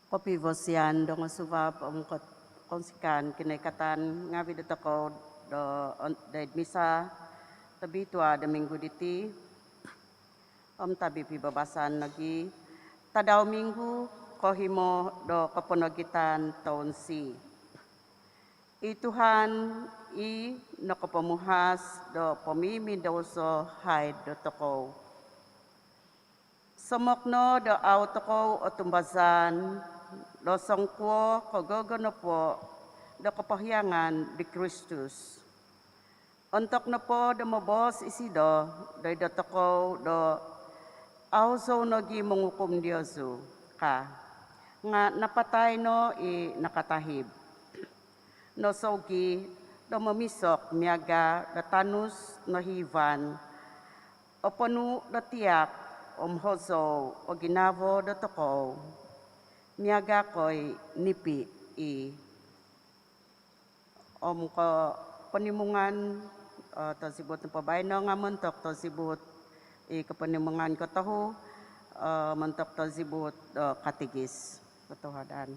Kopi vosian dong suva konsikan kinaikatan ngawi dito ko do misa tabi tua de minggu diti tabi pibabasan lagi tadaw minggu kohimo do kaponagitan taon si Tuhan i nakapamuhas do pamimi daw so hay do toko Samokno do autoko o tumbazan, do sangkwo kagogono po do kapahyangan di Kristus. Untuk na po do mabos isido, do toko do auso nogi mangukum Diyosu ka. Nga napatay no i nakatahib. No sogi do mamisok miyaga do tanus no hivan, o panu do tiyak hoso o ginavo do toko miyaga ko'y nipi ko panimungan to sibut ng pabayno nga montok to sibut kapanimungan ko taho montok to sibut katigis katuhadan.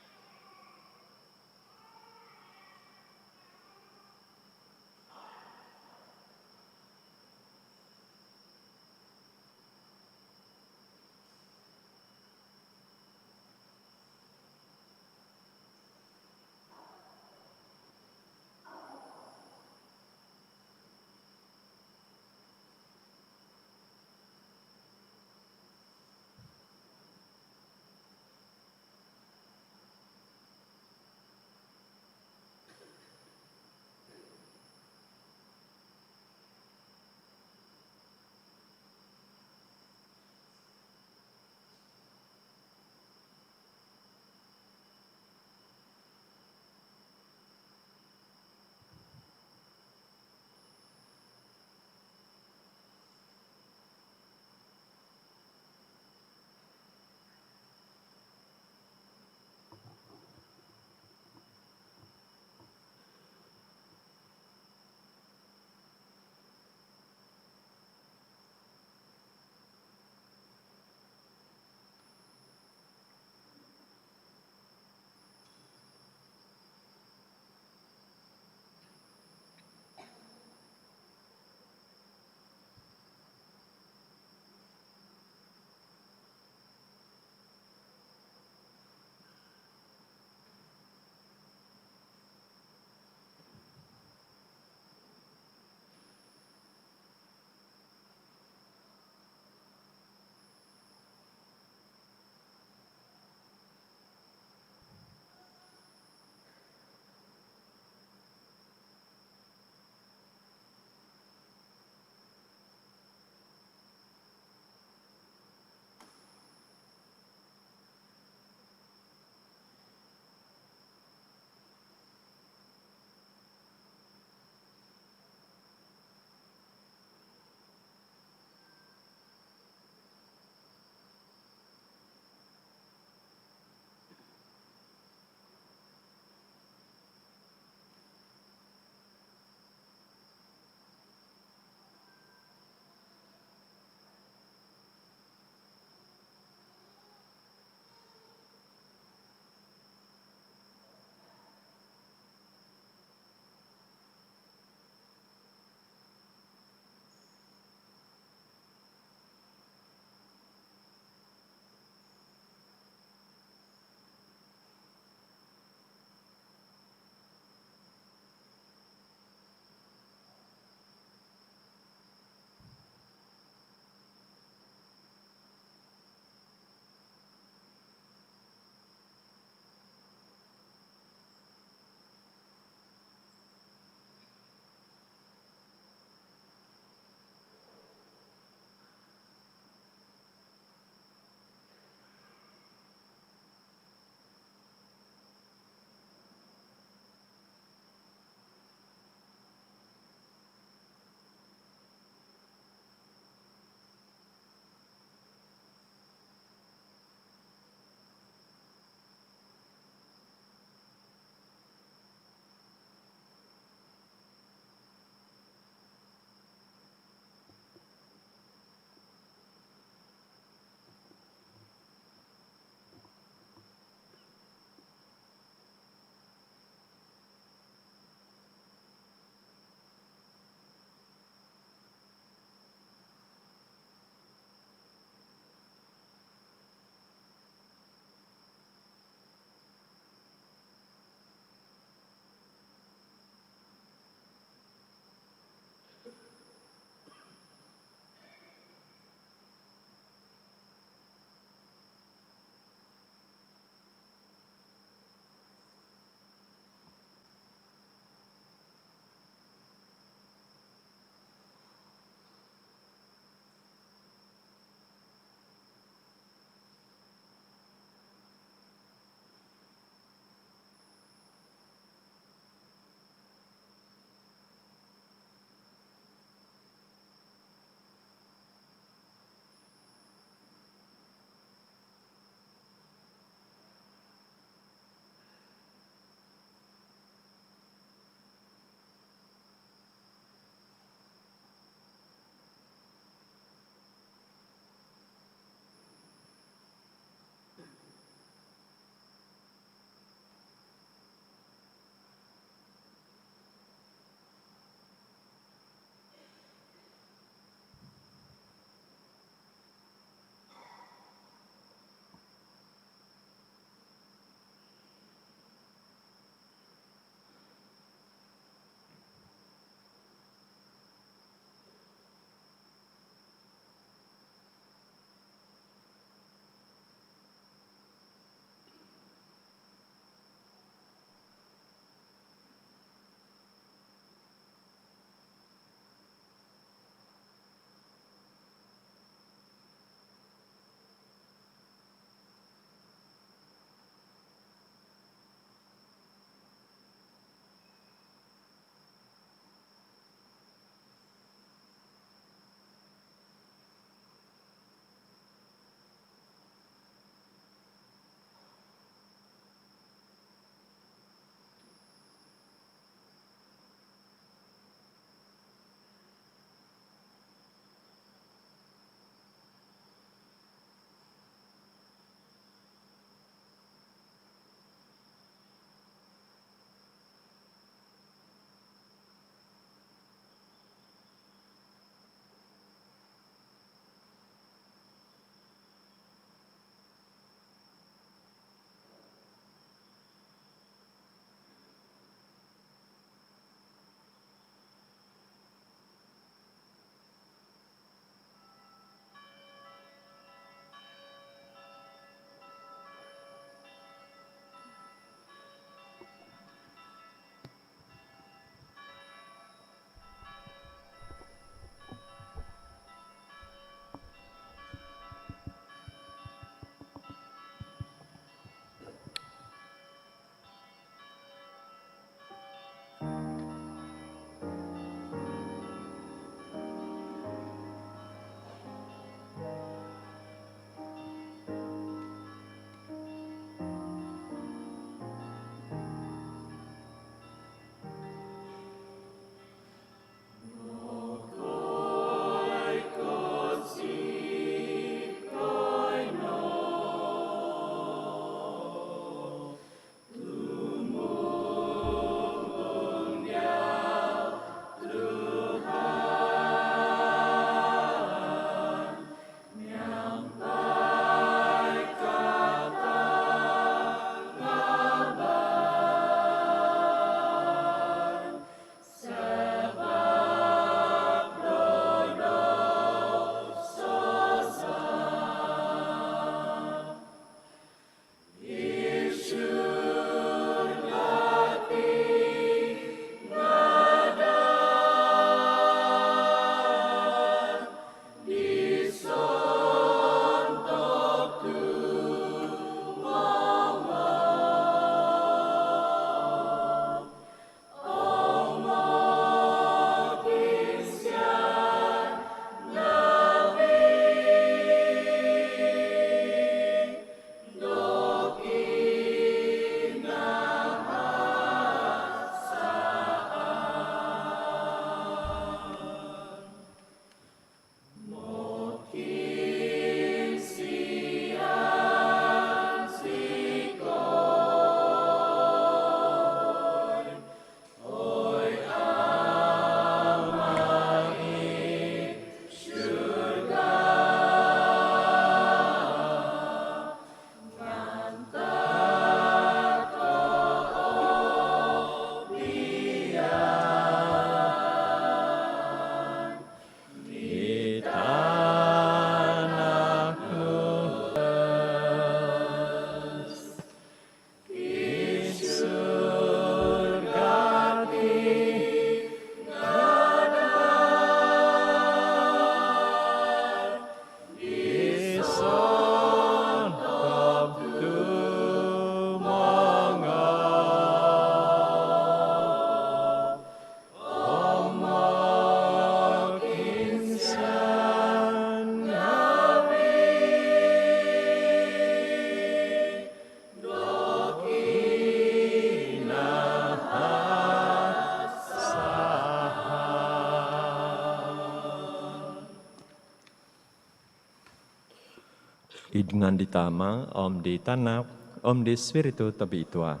Idngan di tama, Om di tanak, Om di Spiritu tabitua.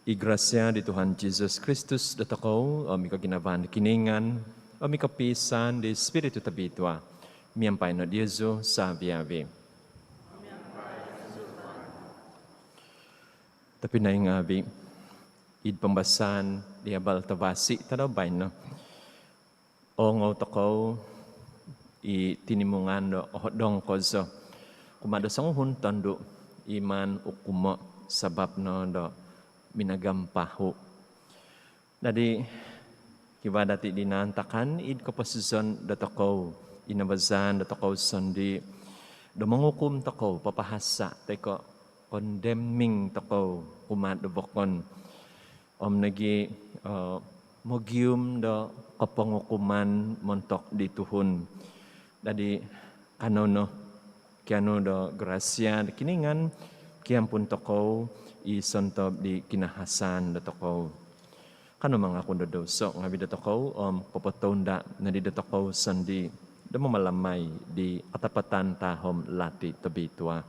Igrasya di Tuhan Yesus Kristus datako, Om ikaginavan kiningan, Om ikapisan di Spiritu tabitua. Miampay na Diyoso sa biyabi. Tapi na ingabi, id pambasan di abal tabasi tadabay na. O ngaw takaw, itinimungan do ohodong kozo. Kumado sa nguhuntan do, iman ukuma sabab no do minagampaho. Dadi, kiba dati dinantakan, id kapasizon datakaw, inabazan datakaw sandi, do mangukum takaw, papahasa, teko, condemning takaw, kumadubokon. Om nagi mogium do kapangukuman montok di tuhun. Dadi kanono kiano do grasya di kiningan kiam pun takaw isontob di kinahasan do takaw. Kano mga kundodoso ngabi do takaw papatonda na di do takaw sandi do mamalamay di katapatan tahom lati tabitwa.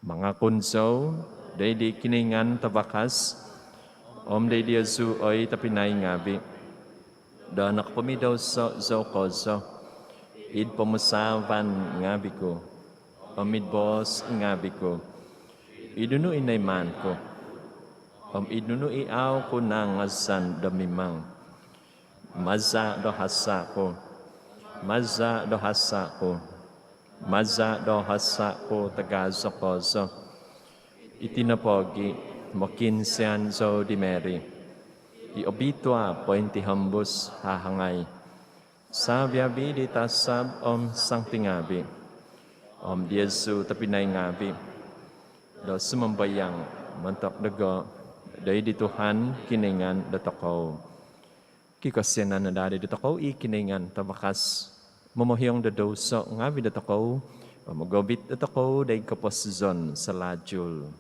Mga kunso, day di kiningan tabakas, Om day di azu oy tapinay ngabi. Do nakapamidaw so kozo, id pamusavan ngabi ko, Om idbos ngabi ko, idunu inayman ko, Om idunu iaw ko nang asan damimang, maza do hasa ko, maza do hasa ko, maza do hasa ko tagazo kozo. Itinapogi mokinsian zo di Mary. Iobitwa pointi hambus hahangay. Sabiabi di tasab om sang tingabi. Om Diezu tapinay ngabi. Do sumambayang mantok dago. Day di Tuhan kiningan datakaw. Kikasyanan na dari datakaw ikiningan tabakas. Mamohyong dadoso ngabi datakaw. Pamagobit datakaw day kaposizon sa lajul.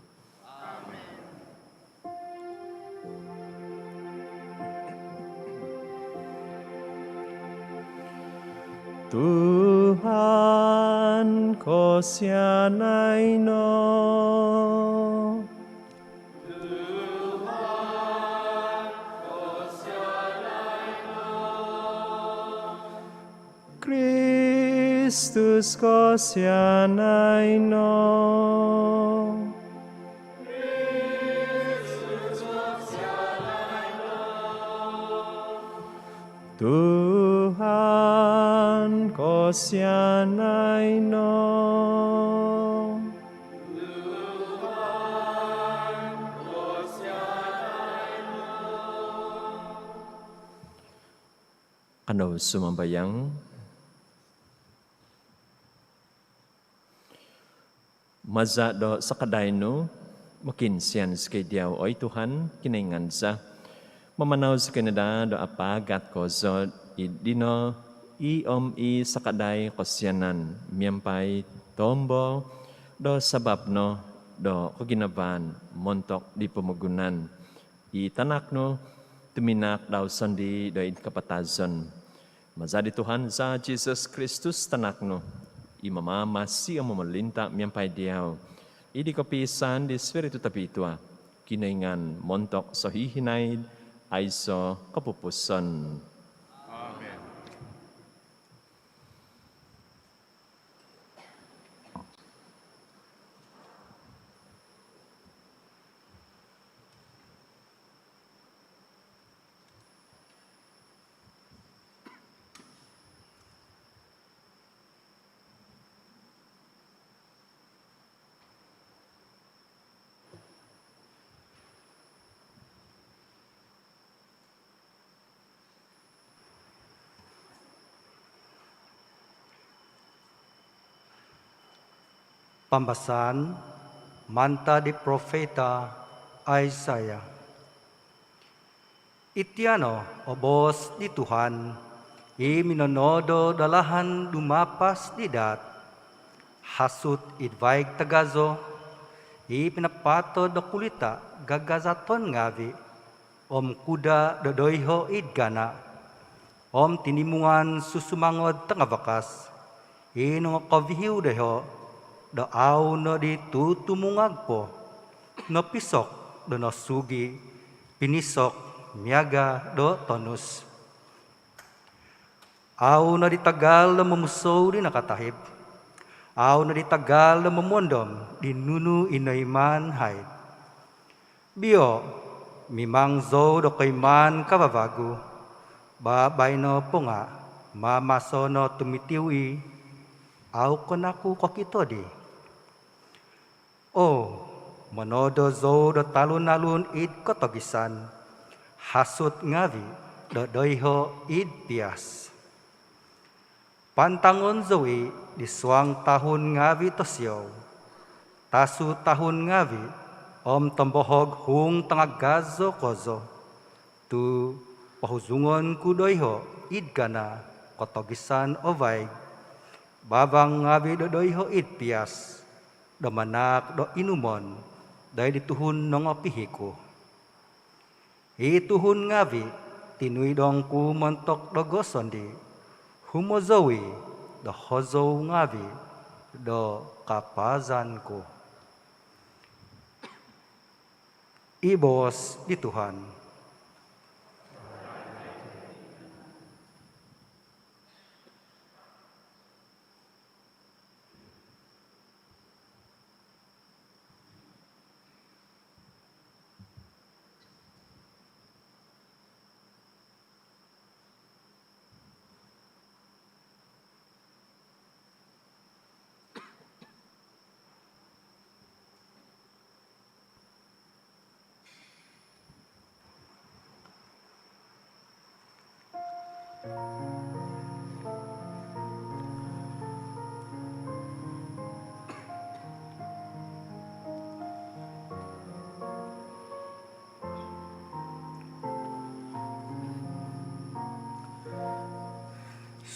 Tuhan ko siyanay no. Tuhan ko siyanay no. Kristus ko siyanay no. Kristus ko siyanay no. Tuhan ko siyanay no. Tuhan ko siyanay no. Ano sumambayang? Maza do sa kadayno, makinsiyan sa diyaw oy Tuhan, kinaingan sa. Mamanaw sa Canada do apagat ko zod idino sa kaday kosyanan miyampay tombo do sababno do kaginaban montok di pamagunan itanakno tuminak daw sandi do kapatazon mazadi Tuhan sa Jesus Kristus tanakno imamamasi ang mamalinta miyampay diyaw idi kapisan di Espiritu tapitwa kinaingan montok sa hihinay ay so kapupusan. Amen. Pambasan, manta di Profeta Isaiah. Itiano, obos di Tuhan, iminonodo dalahan dumapas didat, hasut idvaig tagazo, ipinapato do kulita gagazaton ngavi, om kuda dodoiho idgana, Om tinimungan susumangod tanga bakas. Ino kavihiw deho, da aw no di tutumungag po. No pisok, do no sugi, pinisok, miyaga, do tonus. Aw no di tagal na mamuso di nakatahib. Aw no di tagal na mamondom, di nunu inayman haid. Bio, mimang zo do kay man kababago. Babay no po nga, mamaso no tumitiwi, aw ko naku kakito di. O, manodo zo do talun-alun id kotogisan, hasut ngavi do doyho id pias. Pantangon zowi di suang tahun ngavi tosyo, tasu tahun ngavi, om tombohog hung tangagazo kozo, tu pahuzungon kudoyho idgana kotogisan ovay babang ngabi dodoyho id pias domanak do inumon day dituhun nong opihiko ituhun ngabi tinuy dong ku montok do gosondi humozowi do hozo ngabi do kapazan ko ibos di Tuhan.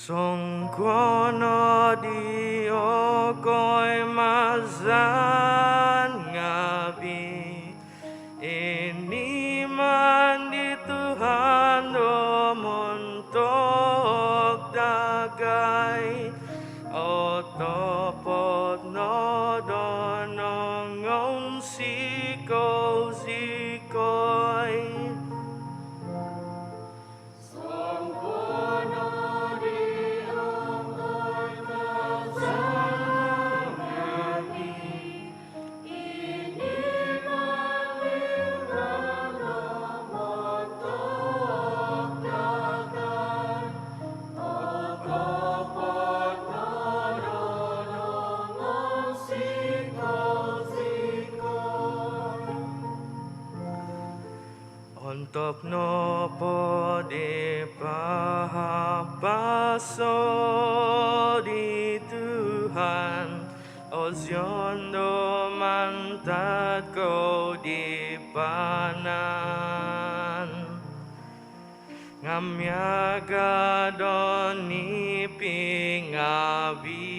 Songkono dio koy mazan ngabi ini man di Tuhan do montok dagay otopot no donong siko sikoy Untuk no pode pahapaso di Tuhan Ozion do mantat ko di panan Ngamyaga don ni pingabi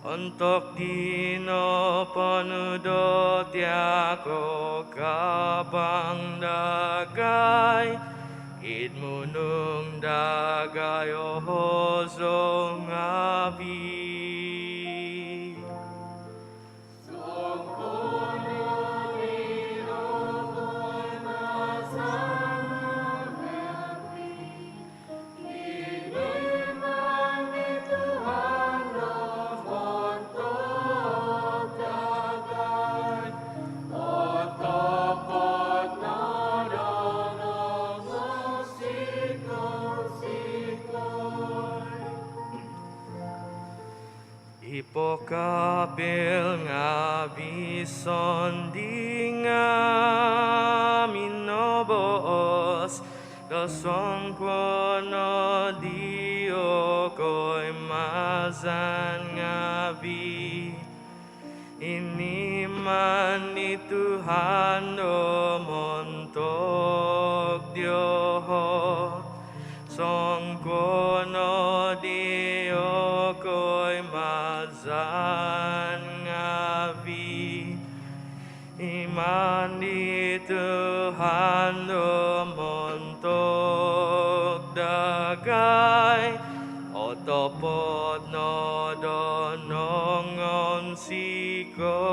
Untuk dino panudot yako kabang dagay Idmunung dagay ohozo ngabi Ipokapil nga bison di nga minobos Dosong kono dio ko'y mazan nga bi Ini man ni Tuhan do montok dioho Song kono dio ko'y mazan ngabi Iman di Tuhan do montok dagay otopot no donongon sikoy.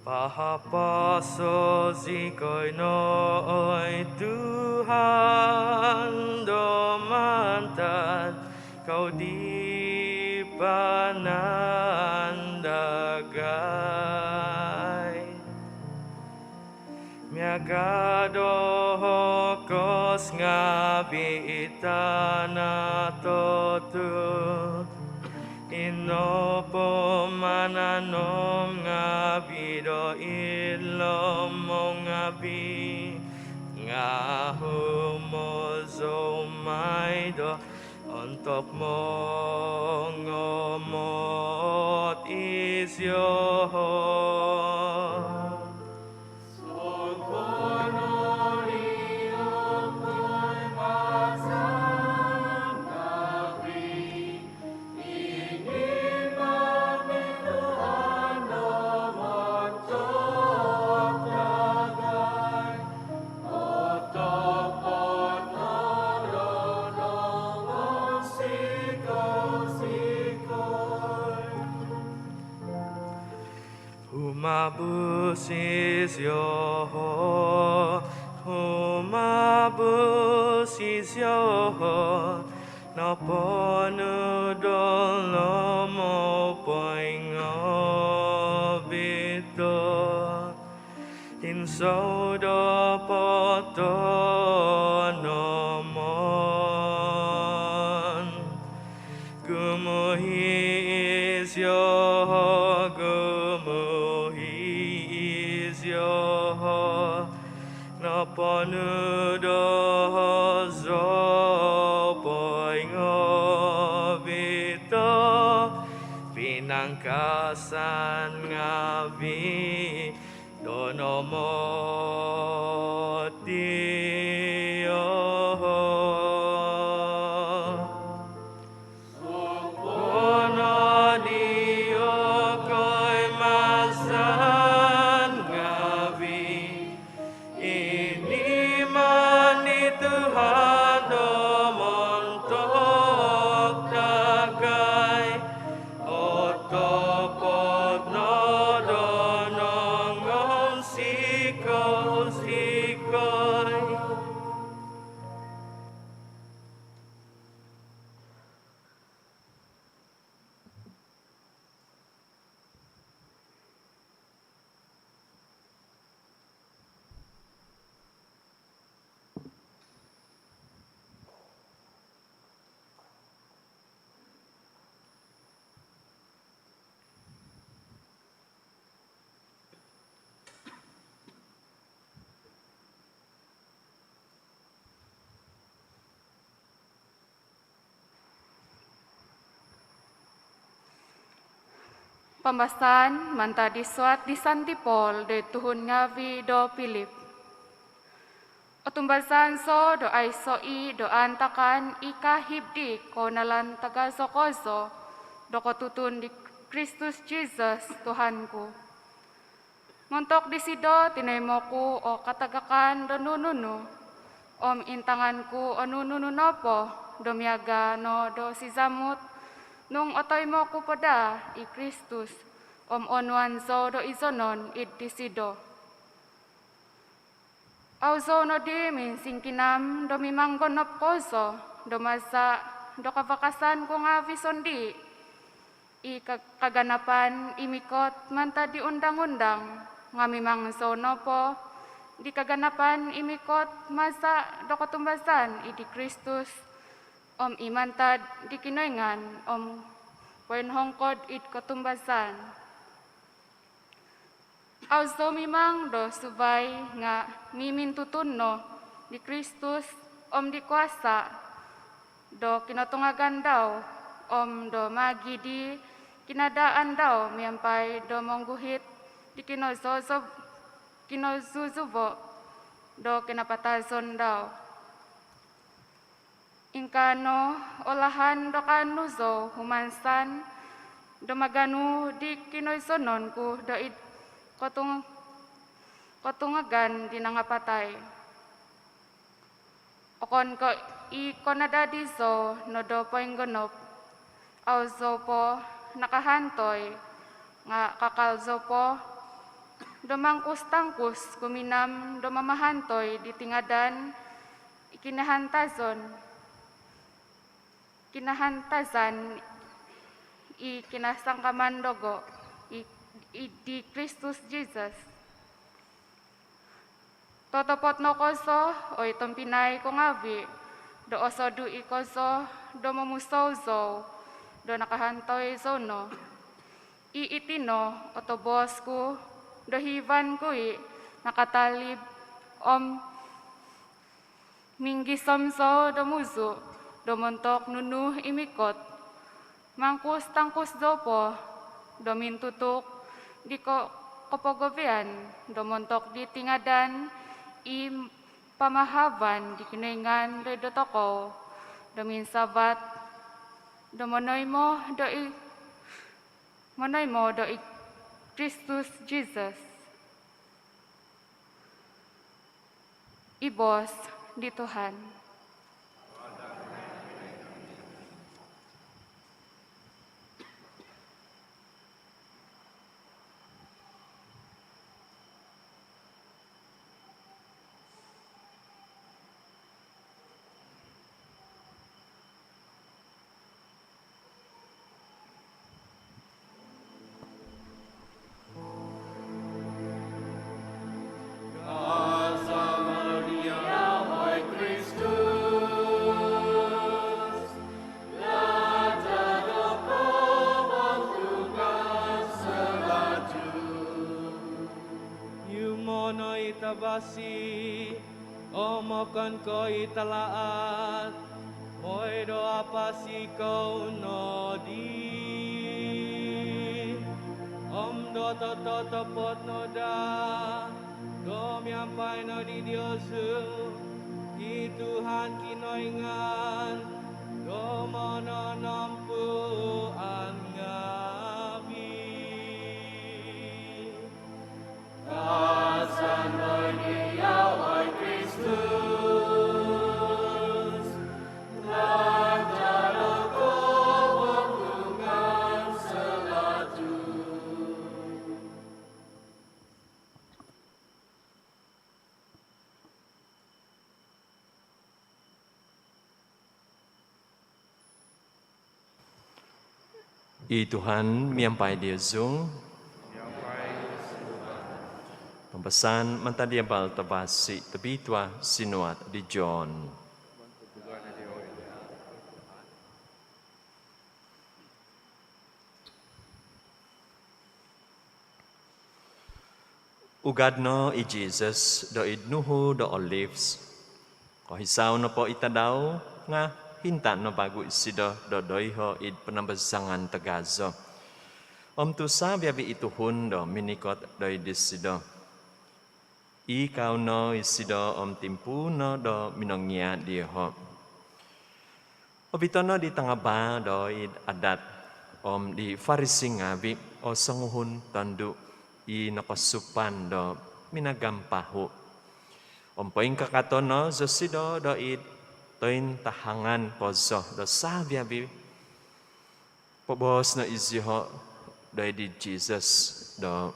Pahapaso sikoy nooy Tuhan domantad kau di panandagay. Miagado kos ngabi itana totu inopo mananom ngabi do ilom mo ngabi ngahumo may do ontok mo ngomot isyo. Humabusisyo no ponudol no mo poingobito insodo poto no mon gumuhi isyo no ponudo zopoingobito pinangkasan ngabi donomotio. Pembahasan manta disuat di Santipol de Tuhun ngawi do Pilip. Otumbasan so do ai soi do antakan ika hibdi konalan taga sokoso do kotutun di Kristus Jesus Tuhanku. Montok di sido tinemoku o katagakan do nununu om intanganku o nununu nopo do miaga no do sizamut nung otoy mo ku pada i Kristus, onuan so do izonon id disido. Auzo no di min singkinam do mimanggonop koso, do masa do kavakasan ko nga visondi. I kaganapan imikot manta di undang-undang, nga mimang so no po, di kaganapan imikot masa do katumbasan i di Kristus, imantad di kinoyngan hongkod it katumbasan. Auzo mimang do subay nga mimintutunno di Kristus di kuasa, do kinatungagan daw, do magi di kinadaan daw, miyampai do mongguhit di kinozuzubo, do kinapatazon daw. Ingkano olahan do kanuzo humansan, do maganu di kinoisonon ku do kotungagan di nangapatay. Okon ko ikonadadizo no do poinggonop, auzo po nakahantoy, nga kakalzo po, do mangkus-tangkus kuminam do mamahantoy di tingadan, kinahantazan kinasangkaman dogo di Kristus Jesus. Totopot no koso o itong pinay kong avi, do oso du ikoso, do mamusozo, do nakahantoy zono. Iitino otobos ko, do hivan ko nakatalib minggisomso do muzo, do montok nunu imikot, mangkus tangkus dopo, do mintutuk di kopogovian, do montok di tingadan, pamahaban di kinaingan do toko, do minsabat, do monoymo do Kristus Jesus. Ibos di Tuhan. Itabasi, omokan ko italaat, mo'y doa pasi ko no di. Do totopot no da, do miampay no di Diyosu, di Tuhan kinoingan, do mononampuan ngabi. I Tuhan miampai dia zung, pembesan mentadiabal tabasi tebitua sinuat di John. Ugadno i Jesus do idnuhu do olives, kohisaw no po itadaw nga hinta no bago isido do doiho id penambasangan tagazo. Tu sabiabi ituhun do minikot do idisido. Ikaw no isido timpu no do minongnya diho. Obitono di tangaba do id adat di farisingabi o sanguhun tandu i nakasupan do minagampahu. Poing kakatono zosido do id toin tahangan pozo do sabiabi pobos no iziho do di Jesus do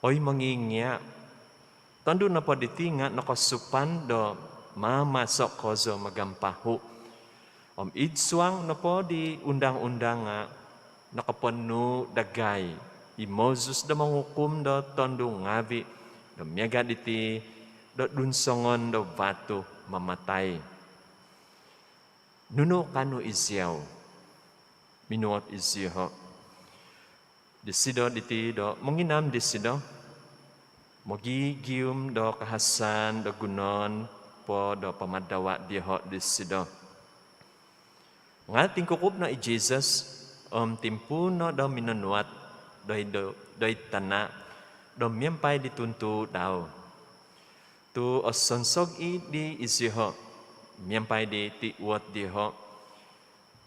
oi mangingya tandu na po ditinga nakasupan do mamasok kozo magampahu idsuang na po di undang-undang nakaponu dagay i Moses do manghukum do tandu ngabi do miaga diti do dunsongon do batu mamatay. Nuno kanu isyaw, minuot isyaho. Disido diti do, menginam disido, magigium do kahasan do gunon, po do pamadawa dia ho di sido. Nga tingkukup na i Jesus timpuno do minanuat doy tana do miyempay dituntu daw. Tu osonsog i di isiho miyempay di tiwat di ho.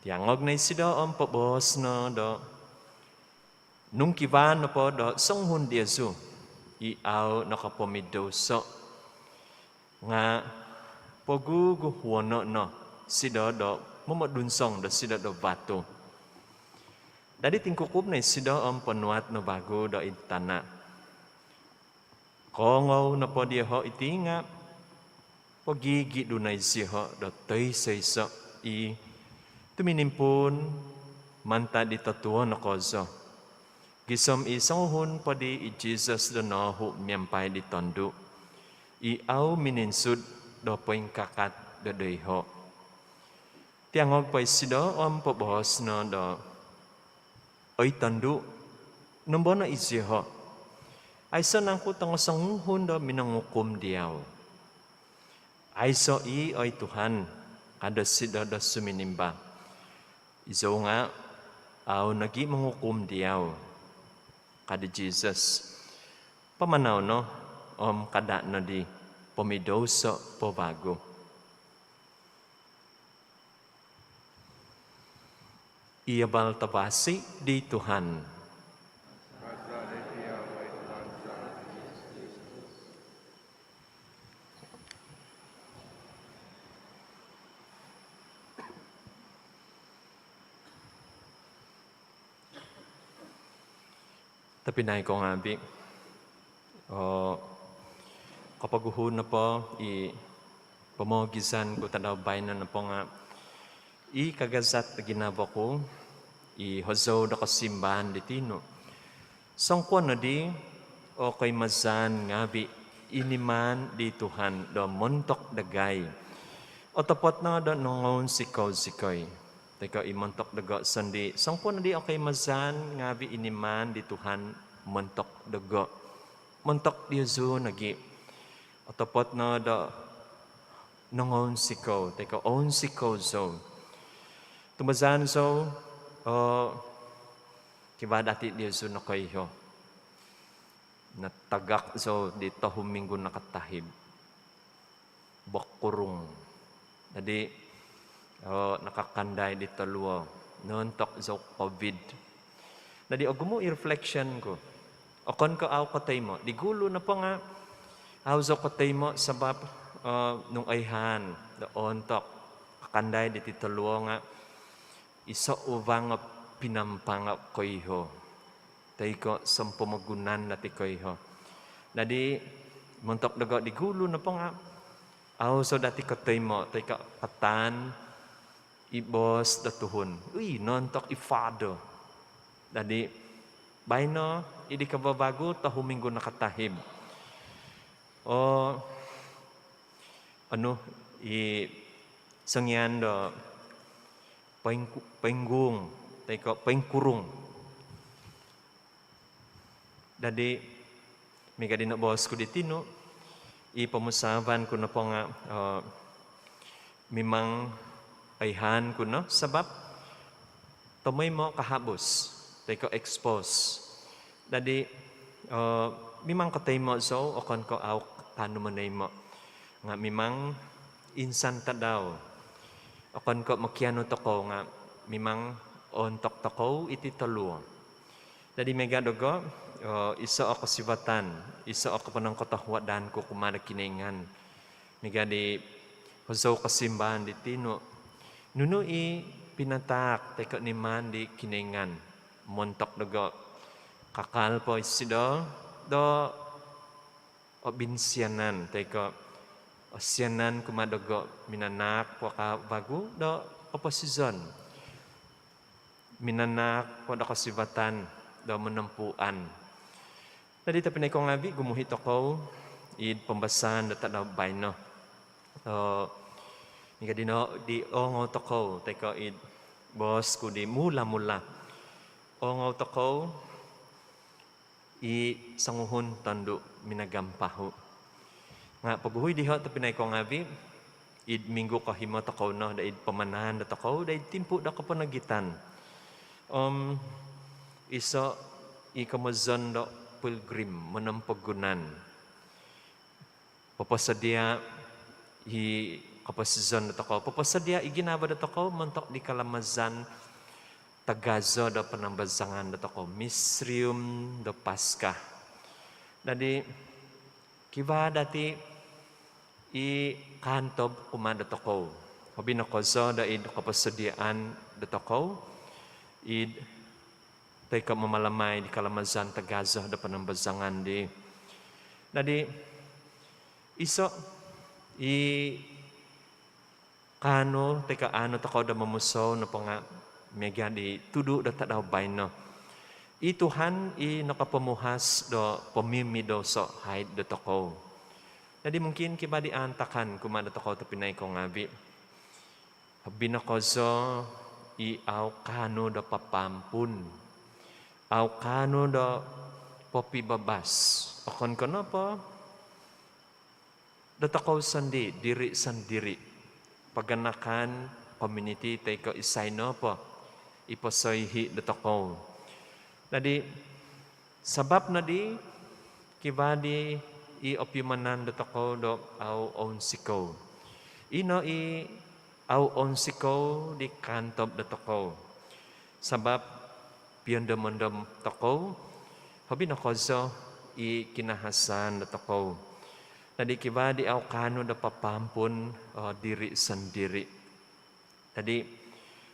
Tiangog na isido pabos no do nung kivan no po do songhun di Yesu iaw nakapomidoso nga poguguhuano no sido do mamadunsong do sido do batu. Dadi tingkukup na sido panuat no bago do itana. Kongaw na po dia ho iti nga pagigi do na isiho do toy sayso i tuminimpun manta di tatuan na kozo. Gisom isang hun po di i Jesus do no hu miyempay di tondo. Iaw mininsud do poing kakat do doiho. Tiangog po isido pabos no do oy tondo nombo na isiho. Ayso nang kutang sanguhon do minangukum diyaw. Ayso i oy Tuhan kada sido do suminimba. Iso nga aw nagi mangukum diyaw kada Jesus. Pamanaw no kada no di pomidoso po bago. Iyabal tabasi di Tuhan. Tapi naik ko nga bi. Kapag uhun na po, pamogisan ko tanaw bayan na po nga, kagazat na ginaba ko, hozaw na kasimbahan di tino. Sangkwa na di, okay mazan nga bi, iniman di Tuhan, do montok dagay. O tapot na do nungon sikaw-sikoy. Teka imontok dago sandi. Sangkwa na di, okay mazan nga bi, iniman di Tuhan, montok dago. Montok di Yesu nagi. O tapot na do nungon sikaw. Teka on sikaw zo. Tumazan zo, kiba dati di Yesu na kayo. Natagak zo dito huminggo nakatahib. Bakurong. Jadi nakakanday dito luwa. Nontok zo COVID. Jadi agumo i-reflection ko. Okon ko aw katay mo. Di gulo na po nga. Aw zo katay mo sabab nung ayhan. Doon tok. Kakanday dito luwa nga. Isa uvang pinampang koyho. Tay ko sampamagunan na ti koyho. Jadi montok dago di gulo na po nga. Aw so dati katay mo. Tay ka katan. Ibos datuhon. Uy, nontok ifado. Jadi, bayno, idi kababago, tahuminggo nakatahib. O, sangyan do, penggung, teko, pengkurung. Jadi, may kadina bos ko ditino, ipamusaban ko na po nga, mimang ayhan ko no, sabab, tumoy mo kahabos. Teko expose. Dadi, mimang katay mo so, o kon ko aw tano manay mo. Nga mimang insan ta daw. O kon ko makiano to ko nga, mimang ontok to ko iti taluwa. Dadi may gadogo, isa ako sibatan, isa ako panang katahwadan ko kumana kiningan. May gadi, husaw kasimbahan di tino. Nuno pinatak, teko ni man di kiningan. Montok dago kakal po isido do obinsyanan teko osyanan kumadago minanak po ka bago do oposisyon minanak po do kasibatan do menampuan. Tadi tapi naik kong abi gumuhit ako id pembasan do tanaw bayno. Nika dino di ongo toko teko id bos ko di mula-mula. Ongaw takaw, sanguhon tando minagampaho. Nga, pagbuhoy diho, tapinay ko nga bi, id minggu kahimo takaw no daid pamanahan da takaw daid timpo da kapanagitan. Iso ikamazon da pilgrim manampagunan. Papasadia kapasizon da takaw. Papasadia iginaba da takaw mantok di kalamazan tagazo da panambazangan da takaw. Misrium da Paskah. Dadi kiba dati i kantob kumada takaw. Habi na kozo da id kapasadiaan da takaw. Id tay ka mamalamay di kalamazan tagazo da panambazangan di. Dadi iso i kano teka ano takaw da mamusaw na panga mega di tudu da tadaw bayno. I Tuhan i nakapamuhas do pamimi do so haid do takaw. Jadi mungkin kiba di antakan kumada takaw tapinay ko ngabi. Habi na kozo i aw kano do papampun. Aw kano do popibabas. Akon ko na po. Do takaw sandi, diri sandiri. Paganakan community tay ko isay no po. Ipasoyhi do takaw. Jadi sabab na di kiba di i opyumanan do takaw do aw on sikaw. Ino i aw on sikaw di kantob do takaw. Sabab piyondom-ondom takaw habi na kozo i kinahasan do takaw. Jadi kiba di aw kano do papampun diri sendiri. Jadi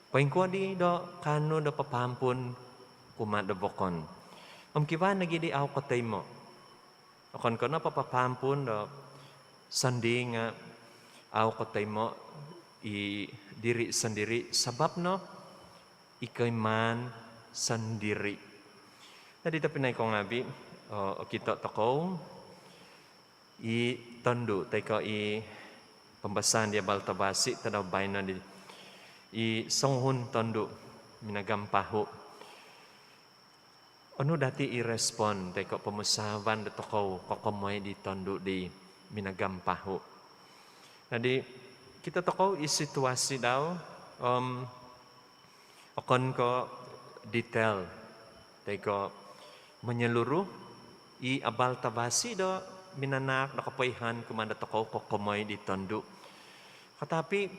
paingko di do kano do papampun kumada bokon. Kiba nagi di aw katay mo. Akon ko na papapampun do sandi nga aw katay mo i diri sendiri sabab no ikay man sendiri. Jadi tapinay ko ngabi kita takaw i tondo tay ko i pembahasan dia baltabasi tadaw bayna di i songhun tondo minagampaho. Ano dati i-respond tay ko pamusawan da takaw kakamay di tondo di minagampaho. Jadi kita takaw i situasi daw akon ko detail tay ko menyeluruh i abal tabasi do minanak nakapayhan kumanda takaw kakamay di tondo. Katapi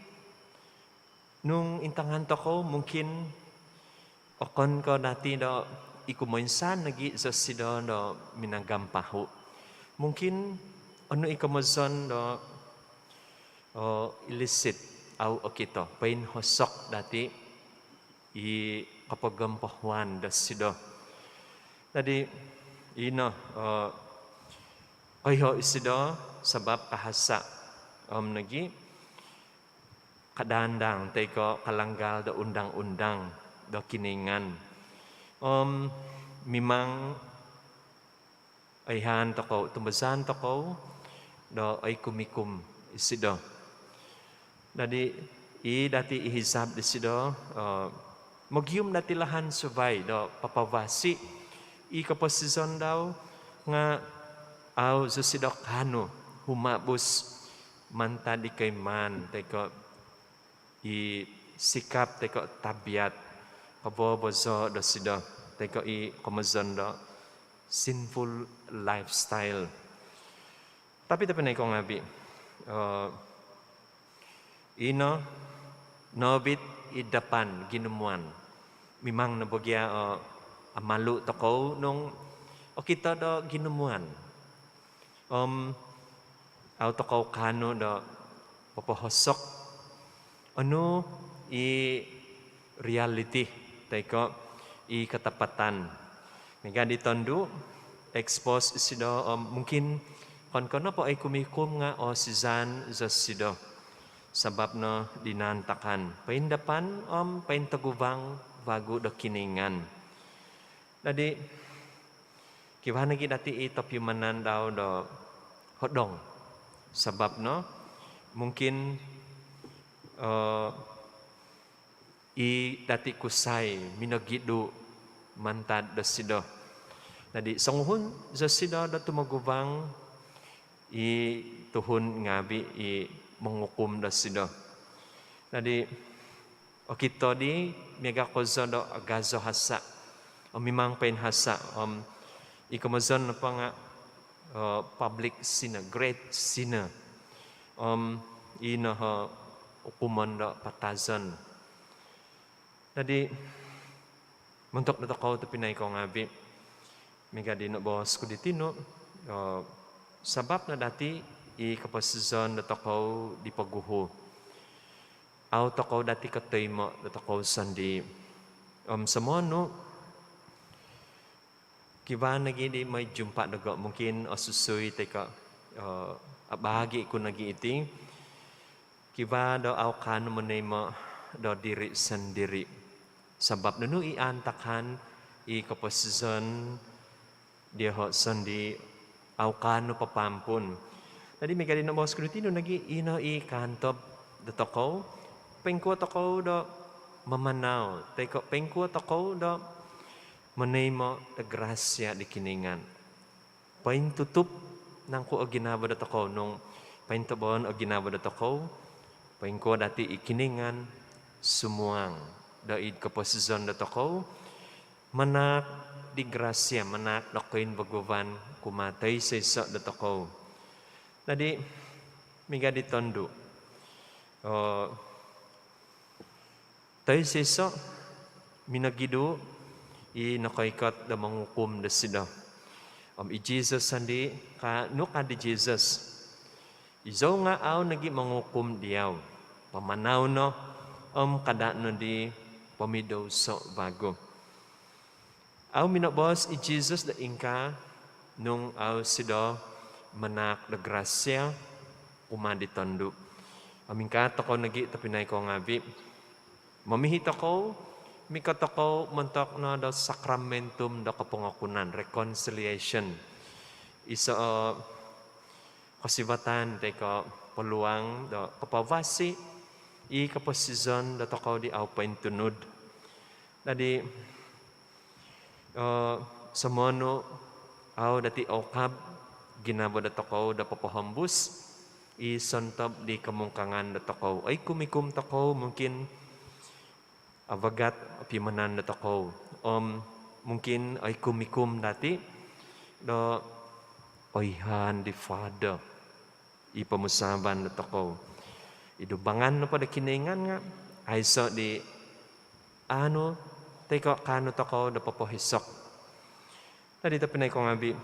nung intangan takaw mungkin akon ko dati do ikumoinsan nagi sa sido do minagampaho. Mungkin ano ikamazon do illicit aw okito pain hosok dati i kapagampahuan da sido. Jadi ino ayho isido sabab kahasa nagi kadandang tay ko kalanggal da undang-undang do kiningan. Mimang ayhan takaw tumbazan takaw do ay kumikum isido. Jadi dati ihisab isido magyum dati lahan subay do papawasi i kapasizon daw nga aw susido kano humabus manta di kay man teko i sikap teko tabiat kabobozo do sido teko i kamazon do sinful lifestyle. Tapi na ko ngabi ino nobit idapan ginumuan mimang nabogya amalu takaw nung kita do ginumuan aw takaw kano do papahosok ano i reality teko i katapatan. Nga di tondo expose isido mungkin kon-kono po ay kumikum nga o sizan za sido. Sabab no dinantakan. Paindapan paintagubang bago do kiningan. Jadi kiba nagi dati itapyumanan daw do hodong. Sabab no mungkin i dati kusay minagidu mantad da sido. Jadi songhun za sido da tumagubang i tuhun ngabi i menghukum da sida. Jadi kita di mega kozo do agazo hasa. Memang pen hasa ikamazon apa nga public sinner, great sinner. Ina ha hukuman do patazan. Jadi mentok na takaw ito pinay ko ngabi. Mega di na bawas ko ditino. Sabab na dati ikapasizan na takaw di paguho. Aw takaw dati katay mo na takaw sandi. Sa mga no, kiba naging may jumpa naga. Mungkin asusoy teka bahagi ko nag-iiting. Kiba daw aw kano mo na mo daw diri sandiri. Sabab nanu iantakan ikapasizan dia ho sandi aw kano papampun. Tadi may ganun na mga skrutino nagi ina ikantob datakaw. Pengko takaw do mamanaw. Teko pengko takaw do manaymo da grasya di kiningan. Paintutup nang ko ginaba datakaw nung paintobon o ginaba datakaw. Pengko dati ikiningan sumuang. Daid kapasizan datakaw. Manak di grasya, manak nakoin baguban kumatay sa isa datakaw. Tadi miga ditondo. Tayo sa isa minagido nakaikat da manghukom da sida. I Jesus sandi no ka di Jesus. Izaw nga aw nagi manghukom diyaw. Pamanaw no kada no di pamidaw so bago. Aw minabos i Jesus da ingka nung aw sida manak da grasya umaditandu. Amingka tako nagi tapinay ko ngabi. Mamihit ako, mikat ako mentok na da sakramentum da kapangakunan, reconciliation. Isa kasibatan teka peluang da kapawasi i kapasizan da takaw di aw paintunod. Tadi samono aw dati okab ginaba da takaw da papahambus i santab di kamungkangan da takaw. Ay kumikum takaw mungkin abagat pimanan na takaw. Mungkin ay kumikum dati do oyhan di Father ipamusaban na takaw. Idubangan na pa da kiningan nga ay so di teka kano takaw da papahisok. Tadi ta pinay ko nga bi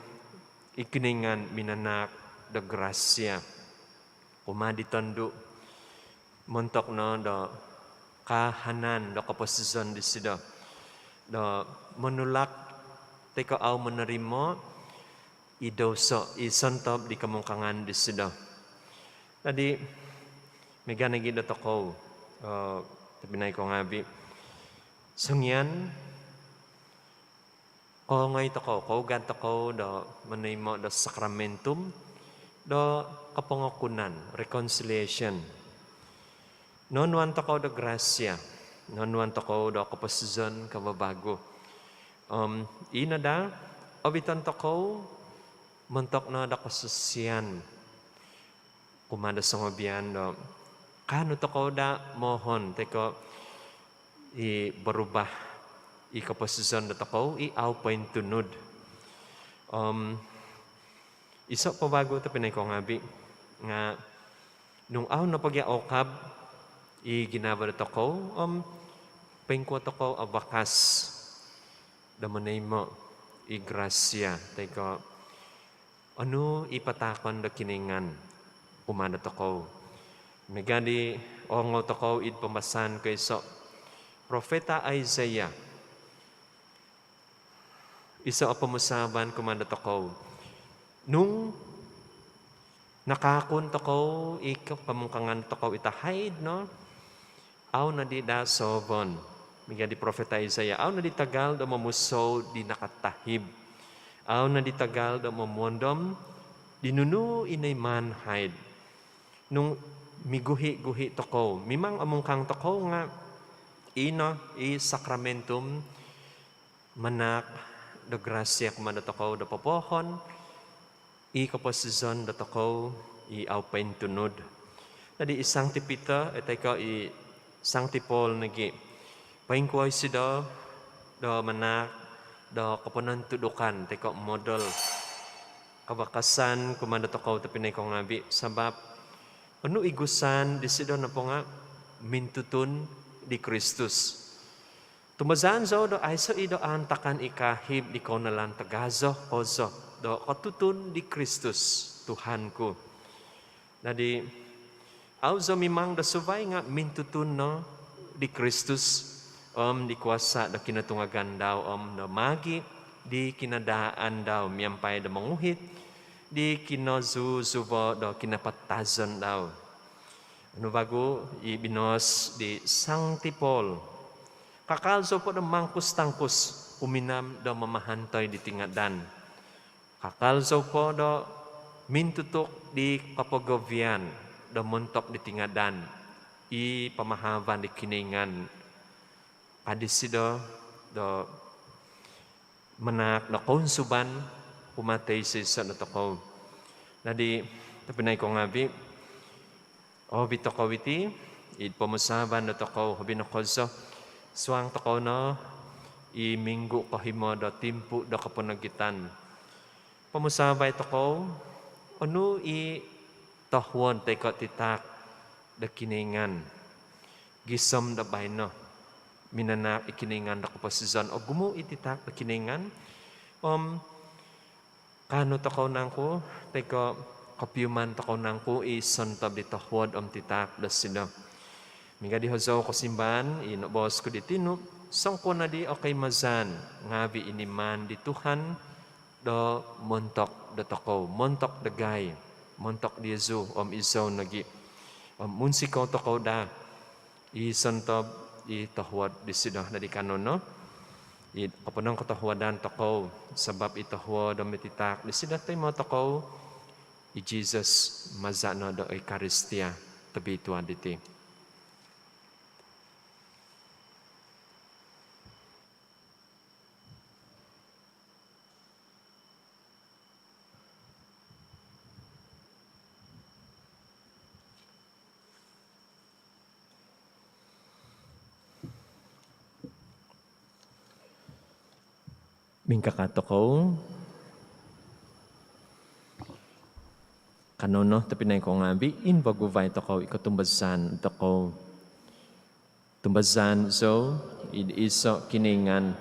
ikiningan minanak da grasya. Kumaditandu montok na da kahanan da kapasizan di sida da menulak teka aw menerima idoso isantab di kamungkangan di sida. Tadi mega nagi da takaw tabinay ko ngabi sangyan ngay takaw gan takaw da manaymo da sakramentum da kapangakunan reconciliation. Nonuan takaw da grasya, nonuan takaw da kapasizan kababago. Ina da, abitan takaw, mentok na da kasasyan. Kumada sa ngabiyan da, kano takaw da mohon, teko, berubah, kapasizan da takaw, aw paintunod. Isa pabago ta pinay ko ngabi, nga, nung aw na pagyaokab, ginaba na takaw, pengko takaw abakas da manay mo grasya. Teka, ano ipatakon da kiningan umana takaw. Megadi ongo takaw id pamasan kay so Propeta Isaiah. Isa o pamusaban kumanda takaw. Nung nakakon takaw pamungkangan takaw itahid no. Aw na di da sobon. Miga di Propeta Isaiah. Aw na di tagal da mamuso di nakatahib. Aw na di tagal da mamondom. Dinunu inay manhid. Nung miguhi-guhi takaw. Mimang amungkang takaw nga. Sakramentum. Manak. Da grasya kumanda takaw da papohon. Kapasizan da takaw. Aw paintunod. Nadi isang ti Peter etay ko isang ti Paul nagi paingkoy si do manak do kapunan tudukan tay ko model kabakasan kumanda to ko tapi nay ko ngabi sabab ano igusan di sido na po nga mintutun di Kristus. Tumazaan zo do ay so ido antakan ikahib di ko nalang tagazo ozo do katutun di Kristus Tuhan ko. Nadi aw zo mimang da subay nga mintutun no di Kristus di kuasa da kinatungagan daw no magi di kinadaan daw miyampay da manguhit di kinozuzubo do kinapatazon daw. Ano bago ibinos di Sancti Paul. Kakalso po da mangkus-tangkus uminam do mamahantoy di tingadan. Kakalso po do mintutok di kapogovian do muntok di tingadan. I pamahavan di kiningan. Padisido do manak do konsuban pumatay si sa natakaw. Nadi tapinay ko ngabi bito ko iti id pamusaban natakaw habi na kozo suang takaw no i minggu kahimo do timpu do kapunagitan. Pamusabay takaw ano i tahwon tay ko titak da kiningan gisom da bayno minanak ikiningan da kapasizan o gumu ititak da kiningan kano takaw nangko tay ko kapyuman takaw nangko isantab di tahwon titak da sila miga di hazaw ko simban inobos ko di tinup sangko na di okay mazan ngabi iniman di Tuhan do montok da takaw montok da gay montok di Yesu izaw nagi munsikaw takaw da isantab di tahwad di sidah na di kanon no kapunang katahwadan takaw sabab itahwad ang metitak di sidah tayo mo takaw i Jesus mazano do Eucharistia tabi tuan diti. Mingkakato ko kanono tapi na ko ngabi in baguvay to ko ikatumbasan to ko tumbazan so id iso kiningan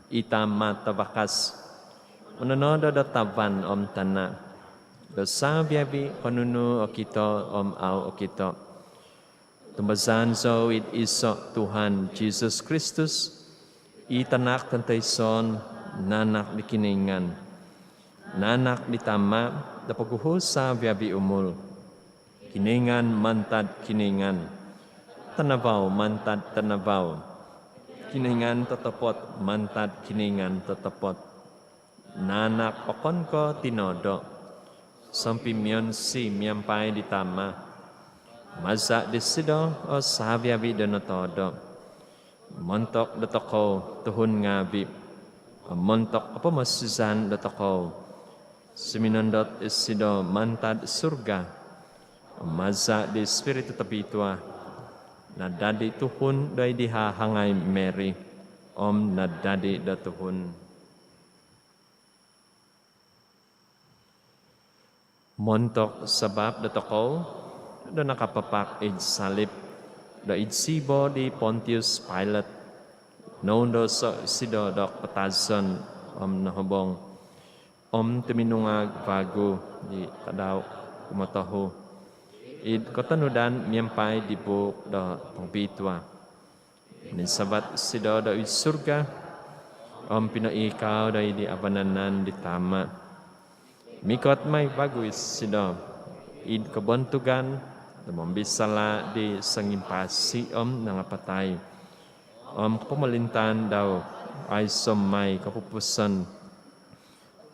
itama tabakas unono da taban tana do sabiabi kanunu okito au okito tumbazan so id iso Tuhan Jesus Kristus itanak tantayson nanak di kiningan, nanak di tama, da pagguhos sa biyabi umul. Kiningan mantad kiningan, tanabaw mantad tanabaw. Kiningan tatapot mantad kiningan tatapot. Nanak okon ko tinodo, sampimyon si miyampay di tama. Maza di sido o sa biyabi donotodo. Montok datoko tuhun ngabi. Montok apa masizan datakaw siminandot isido mantad surga maza di espiritu tabitwa nadadi tuhun day dihahangay Mary nadadi datuhun montok sabab datakaw da nakapapak id salip da id sibo di Pontius Pilate noon do sa sido dok patazon nahobong tuminungag bago di kadaw kumataho id kotanudan miyampay di buk do pangbitwa nin sabat sido do id surga pinaikaw do di abananan di tama mikot may bago sido id kabontugan mambisala di sangimpasi nangapatay pamalintan daw ay somay kapupusan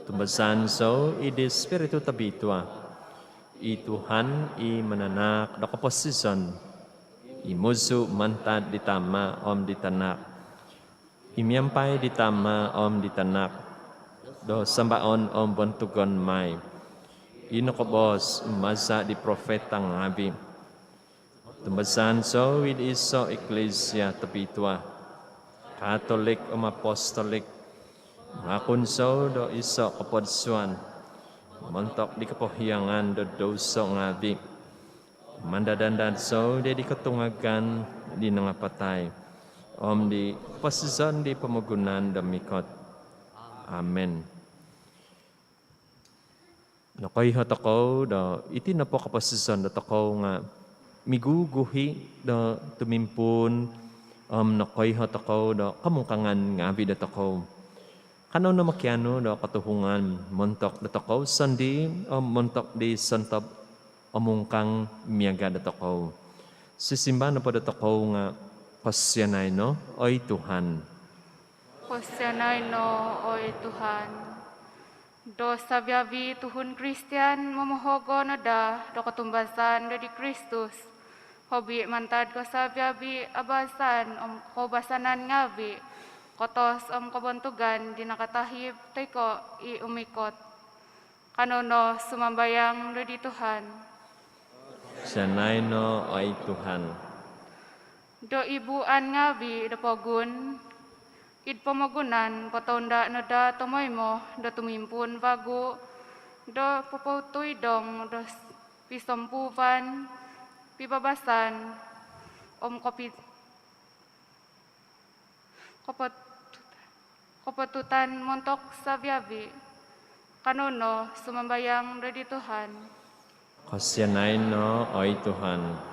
tubasan so idi espiritu tabitwa i Tuhan i mananak da kaposison i musu mantad di tama di tanak imiyampay di tama di tanak do sambaon bontugon may inokobos maza di profeta ngabi Tumbasan so with iso Ecclesia tapitua. Katolik Apostolik. Makunso do iso kapodsuan. Montok di kepohiangan do doso ngabi. Mandadandan so di ketungagan di nangapatay. Om di pasizan di pemugunan damikot. Amen. Nakoy hatakaw da iti na po kapasizan da takaw nga miguguhi da tumimpun nakoy hatakaw da kamungkangan nga abi da takaw. Kano na makiano da katuhungan montok da takaw sandi montok di santab amungkang miyaga da takaw. Sisimba na po da takaw nga pasyanay no oy Tuhan. Pasyanay no, oy Tuhan. Do sabyabi Tuhun Kristian mamohogo na da do katumbasan do di Kristus. Hobi mantad ko sabyabi abasan kobasanan ngabi. Kotos kabantugan di nakatahib tay ko iumikot. Kanono sumambayang do di Tuhan. Sanay no ay Tuhan. Do ibuan ngabi do pogun. Id pamagunan, patonda na da tumoy mo, da tumimpun bago, da paputoy dong, da pisampuvan, pibabasan, kapatutan montok sa biyabi, kanono sumambayang da di Tuhan. Kasyanay no ay Tuhan.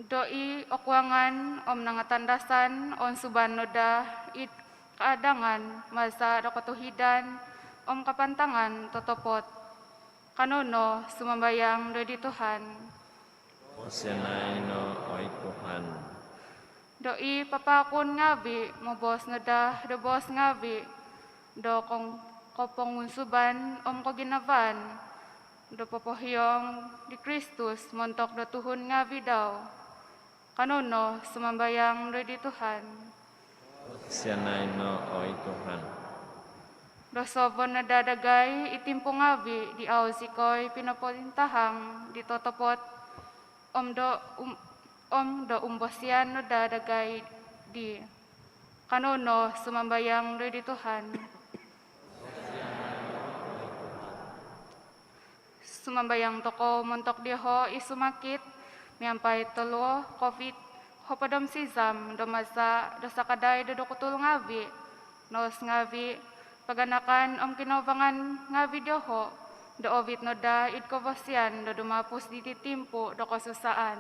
Doi okwangan nangatandasan suban no da it kaadangan masa do katuhidan kapantangan totopot kanono sumambayang do di Tuhan. Kasyanay no ay Tuhan. Doi papakon ngabi mobos no da do bos ngabi do kong kopong suban kaginavan do papohyong di Kristus montok do Tuhun ngabi daw. Kanono sumambayang do di Tuhan. Kasyanay no ay Tuhan. Do sobon na dadagay itimpo ngabi di ausikoy pinapolintahang di totopot do umbosyan no dadagay di. Kanono sumambayang do di Tuhan. Sumambayang toko montok diho isumakit miampay tolo COVID hopadom sizam domasa dosa kaday do kutulong ngabi nos ngabi paganakan kinovangan ngabi doho do ovit no da id kovasyan do dumapus di titimpo do kasusaan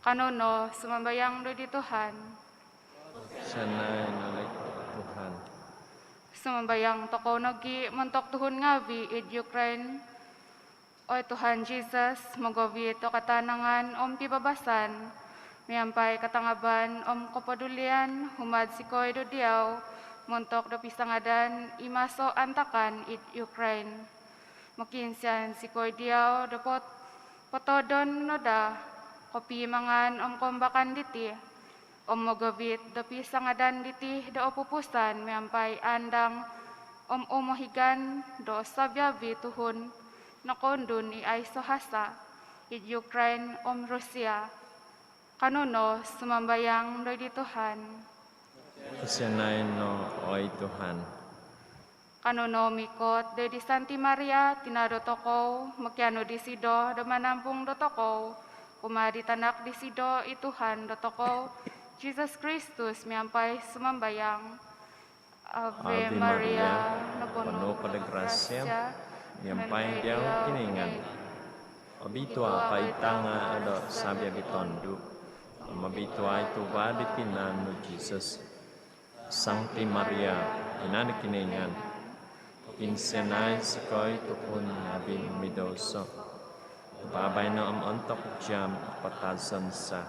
kanono sumambayang do di Tuhan. Sanay no ay Tuhan. Sumambayang toko nogi montok Tuhun ngabi id Ukraine. Oy Tuhan Jesus, magawit o katanangan pibabasan, miyampay katangaban kapadulian, humad si koy do diyaw, montok do pisangadan, imaso antakan it Ukraine. Makinsyan si koy diyaw, do potodon no da, kopi mangan kombakan diti, magawit do pisangadan diti do opupusan, miyampay andang umohigan do sabyabi Tuhun, nakondun ay sohasa, id Ukraine Russia. Kanono sumambayang do di Tuhan. Kasyanay no ay Tuhan. Kanono mikot do di Santi Maria tinado tokow, makyano di sido do manampung do tokow, kumadi tanak di sido ituhan do tokow, Jesus Kristus miampay sumambayang. Ave Maria, napuno ka ng grasya, miampay diyaw kiningan. Obitwa kaitanga ado sabya bitondu. Mabitwa ito ba di pinan no Jesus. Sancti Maria, inani kiningan. Kinsenay sikoy tukun nabi midoso. Babay na antok jam patasan sa.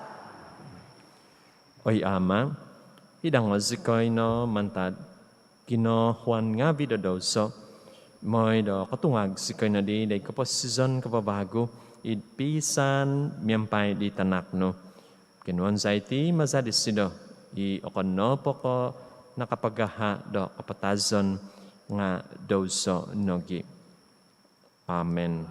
Oy ama, hidang sikoy no mantad. Kino Juan nga bidodoso. Moy do katungag sikoy na di day kaposizon kapabago. Idpisan miyampay di tanak no. Kinuan sa iti mazadis sido. I okono po ko nakapagaha do kapatazon nga doso nogi. Amen.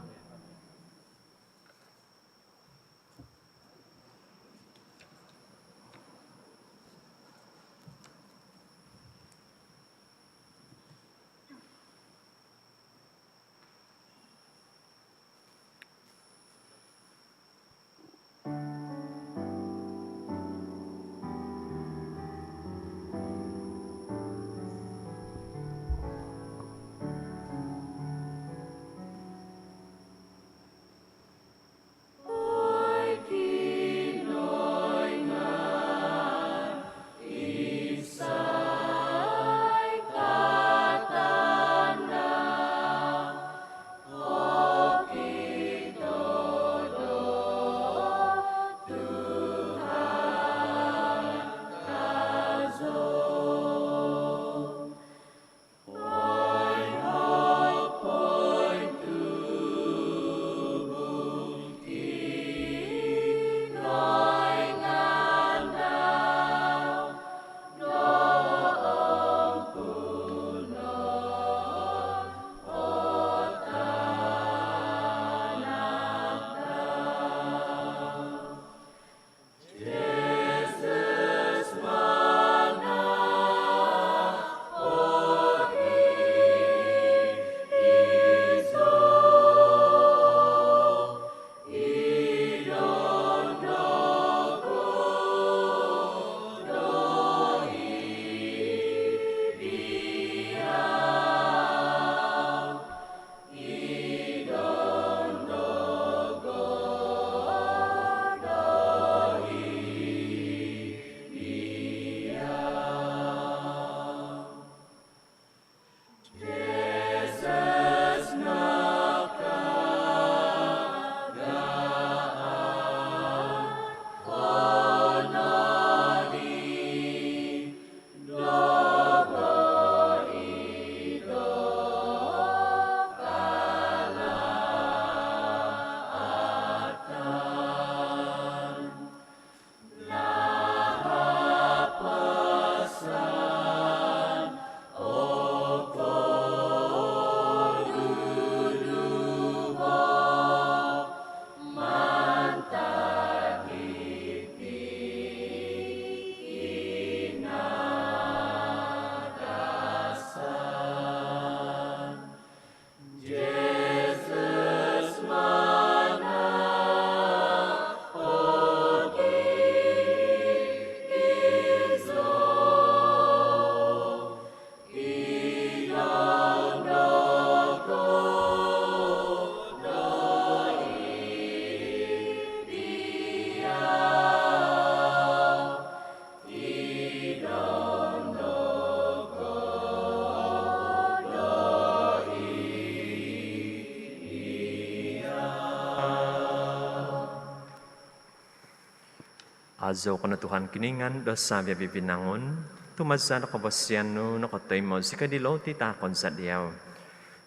Azo ko na Tuhan kiningan do sabya bibinangon, tumasa na kabasyano na kotoy mo si kadilaw titakon sa diyaw.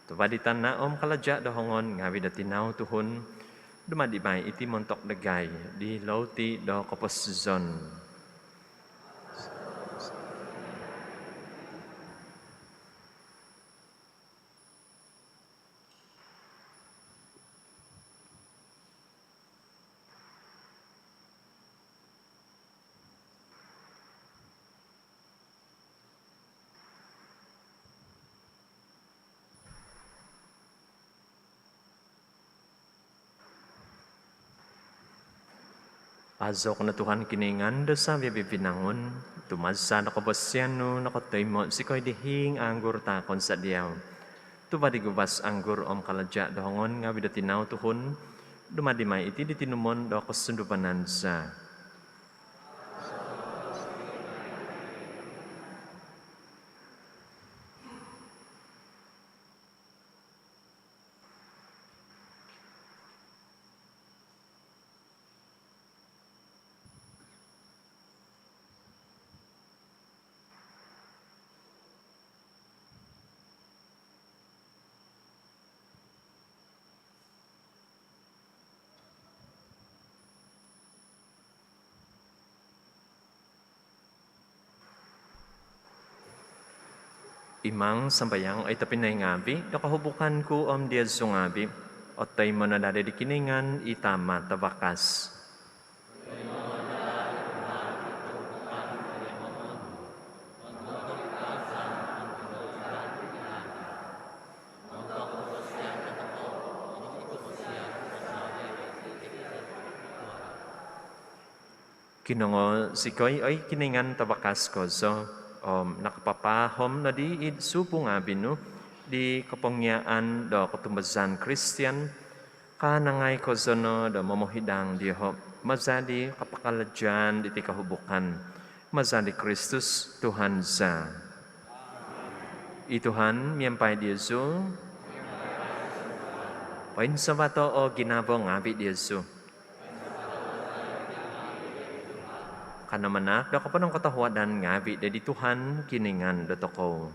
Tupaditan na kaladya dohongon ngawi da tinaw tuhon, dumadibay iti montok dagay, di lauti do kapasuzon. Azo ko na Tuhan kiningan do sa bibinangon, tumasa na kabasyano na kotoy mo si koy dihing anggur takon sa diyaw. Tubadigubas anggur kaladya dohongon nga bidatinaw tuhon, dumadimay iti ditinumon do kasundupanan sa. Imang sambayang ay tapinay ngabi, nakahubukan ko diya sungabi, o tay mo na dali di kiningan, itama tabakas. Kinungo si koy ay kiningan tabakas ko, so nakapapahom na di supo nga binu, di kapangyaan do katumbazan Christian, kanangay ko zono do mamuhidang diho, mazadi kapakaladyan di kahubukan, mazadi Kristus Tuhan sa. Ituhan, miyampay di Yesu, pain sa bato o ginabong ngabi di Yesu. Kanamanak, da kapanong katahuadan ngabi, da di Tuhan kiningan da toko.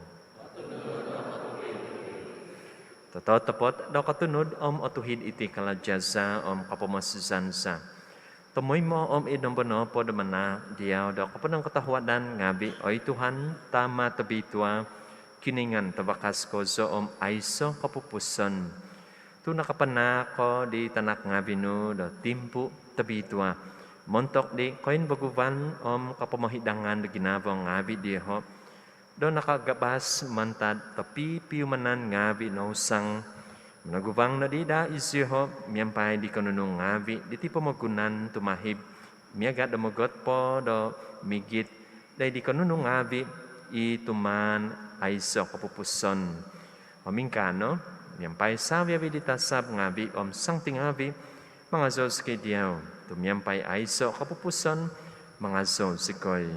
Tototapot, da katunod otuhid iti kaladyaza kapamasusan sa. Tumoy mo inombono po da mana diyaw, da kapanong katahuadan ngabi, oy Tuhan, tama tabitwa, kiningan tabakas ko so aiso kapupuson. Tu nakapanak ko di tanak ngabi no, da timpu tabitwa. Montok di koin baguban kapamahidangan na ginabang ngabi diho. Do nakagabas mantad tapi piumanan ngabi no sang. Nagubang na di da isiho miyampay di kanunong ngabi. Di ti pamagunan tumahib. Miyaga damagot po do migit. Day di kanunong ngabi ituman aiso kapupuson. Pamingkano, miyampay sabi di tasab ngabi sang tingabi. Mga Diyos kay diyaw, tumyampay aiso kapupusan, mga Diyos sikoy.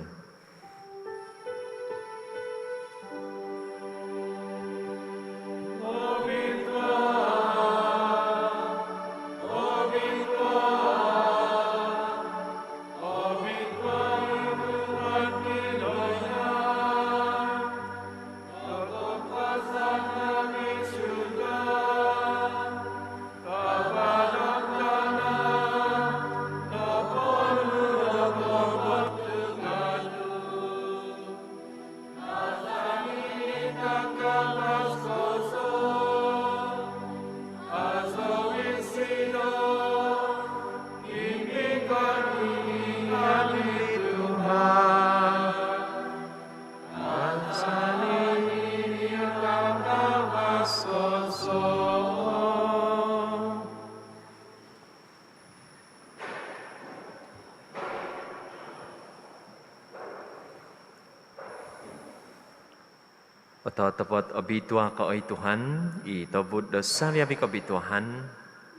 Patapot obitwa ka oy Tuhan, itobud do sabiabi ka obitwahan,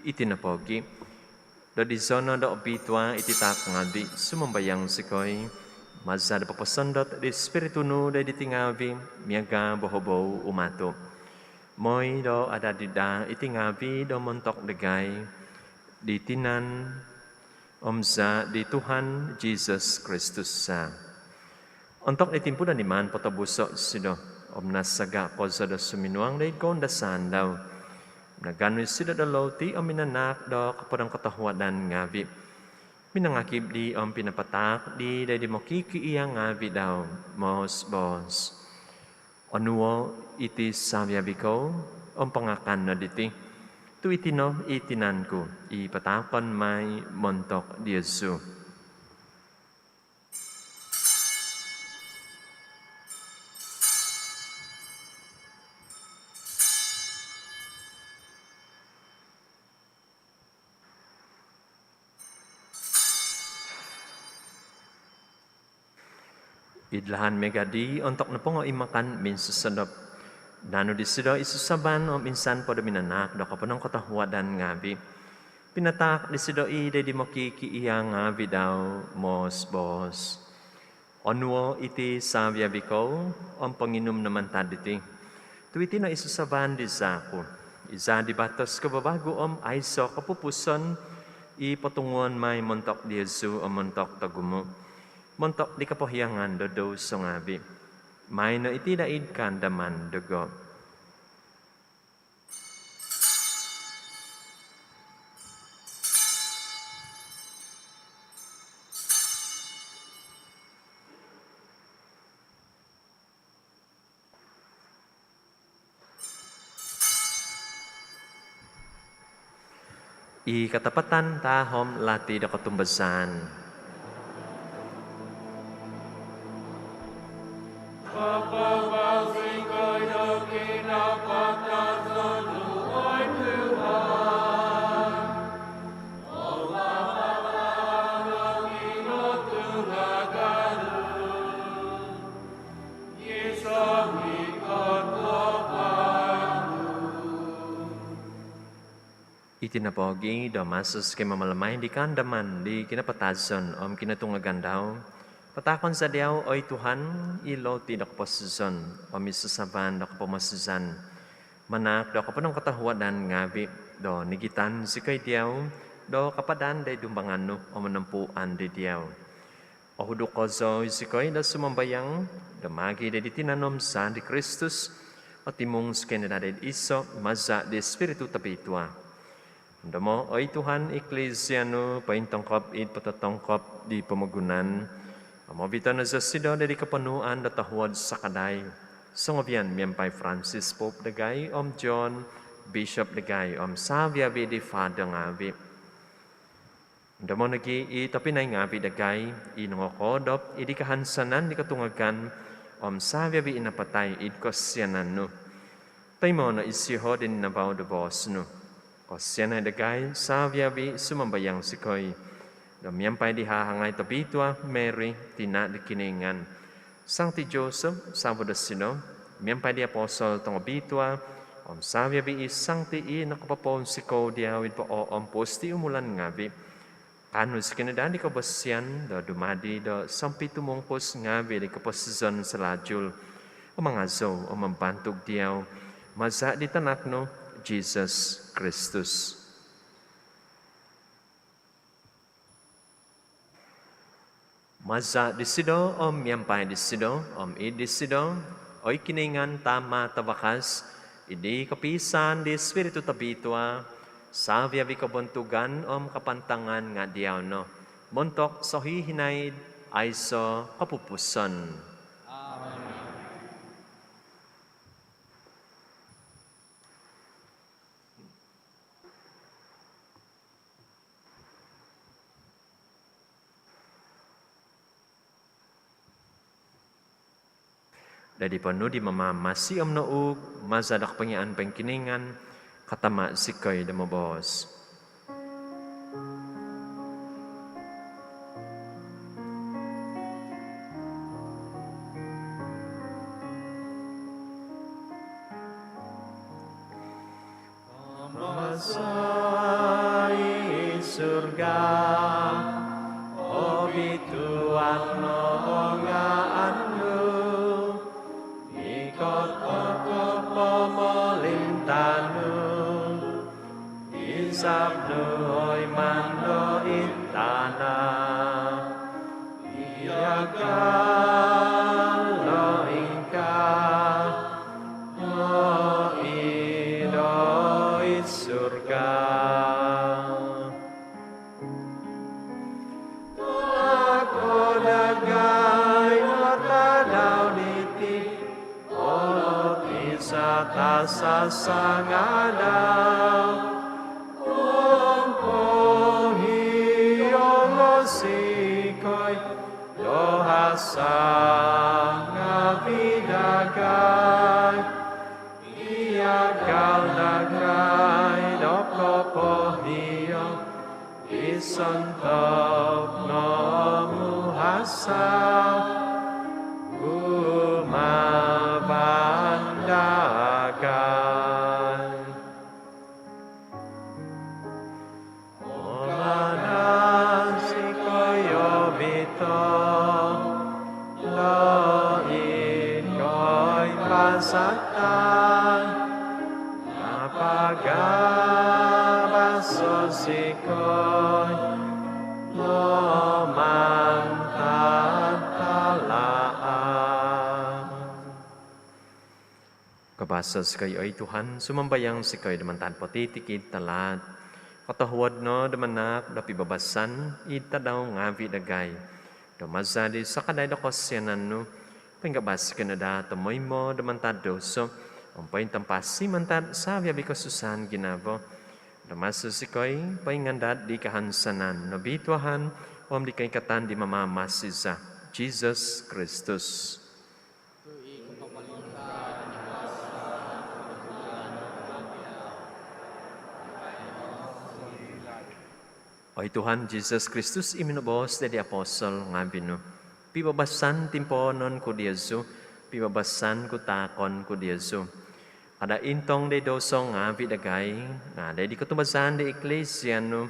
itinapogi. Do di zono do obitwa ititak ngabi, sumambayang sikoy, mazada papasandot di spiritu no da ditingabi, miyaga bohobow umato. Moy do adadida itingabi do montok dagay, di tinan, Omza di Tuhan Yesus Kristus sa. Untuk itimpulan iman potabusok sido. Om nasaga ko sa da suminuang dahi ko da sandaw. Naganoy sida da lauti om minanak do kapadang katahuadan ngabi. Minangakib di om pinapatak di dahi mo kikiiyang ngabi daw. Mos bos. Onuo iti sabiabi ko om pangakan na diti. Tu itino itinanku ipatapan may montok di Yesu. Idlahan megadi untuk napungo imakan min susadap. Nano di sido isusaban o minsan po minanak do kapanong katahuadan ngabi. Pinatak di sido ide di makikiiyang ngabi daw mos bos. Onwo iti sabiabiko om panginom naman taditi. Tuiti na isusaban di sako. Isa di batas kababago om aiso kapupuson ipatungon may montok di Yesu o montok tagumo. Montok di kapohyangan do songabi. May na itidaid kandaman dugo. I katapatan tahom lati da katumbasan. Itinapogi do masus kay mamalamay di kandaman di kinapatason om kinatungagan daw. Patakon sa diyaw oy Tuhan ilo ti dakposison o misusaban dakpomosusan. Manak do kapanong katahuadan ngabi do nigitan si kay diyaw do kapadan day dumbangano o manampuan di diyaw. O hudukozo si kay da sumambayang damagi day ditinanom sa di Kristus o timong skenedad iso maza di Espiritu Tabitwa. Damo, oy Tuhan, Eklesiano, paintongkop, patatongkop, di pamagunan. Amabita na sa sido, di kapanuan, datahuad sa kaday. Sangobian, miyempay Francis Pope dagay, John, Bishop dagay, Savia di Fada ngabi. Damo, nagi, itapinay ngabi dagay, inungokodop, idi kahansanan, di katungagan, Savia inapatay, idkosyanan no. Tay mo na isiho din nabaw de boss no. Kosyan ay dagay, sabiabi sumambayang sikoy. Damyampay di hahangay tabitwa, Mary, tina di kiningan. Sancti Joseph, Sabado sino, miyampay di apostol tong abitwa, sabiabi sancti nakapapon siko diawid po posti umulan ngabi. Kanus kinadani ko basyan, do dumadi do sampi tumungkos ngabi di kaposizon sa lajul. O mga zo, o mambantog diyaw, maza di tanak no, Jesus Kristus. Maza disido yampay disido disido oy kiningan tama tabakas idi kapisan di Espiritu Tabitwa savia vi kabuntugan kapantangan nga diawno montok so hihinaid aiso kapupuson. Dadi penuh di mamamasi noog, mazadak pengyaan pengkiningan, katama sikoy damabos. Masai surga, o bituan noongaan Sabdo oy mando intana asa sangadaw Hiyong sikoy Lohasa nga bidagay Iyagal nagay Doko po hiyong Isontok no muhasa Umabandagay Pasatan Napagabaso sikoy Lomantatalaan Kabasas kayo ay Tuhan, sumambayang si kayo damantan po titikid talat. Katahuad no damanak dapibabasan, ita daw ngavi dagay. Damazadi sa kaday da kosyanan no, penggabas ka na da tamoy mo damantad doso, ang pain tampasi mantad sa biyabi kasusan ginabo. Damaso si koy, paingandad di kahansanan, nabitwahan, om di kay katan di mamamasiza. Jesus Christus. Oy Tuhan Jesus Kristus iminubos dari apostol nga binu. Pibabasan timponon ko Diyasu, pibabasan ko takon ko Diyasu. Kada intong de doso nga vidagay, nga di kutubasan de eklesia no,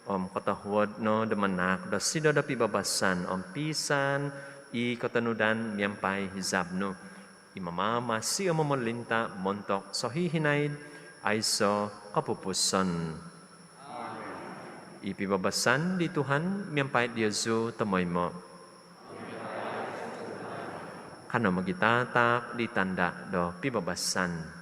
katahuod no damanak, da sido da pibabasan, pisan, i katanudan miyampay hizab no. Imamama si mamolinta montok so hihinaid ay so kapupuson. Ipibabasan di Tuhan, miyampay Diyasu tamoy mo. Kano magitatak di tanda do pibabasan.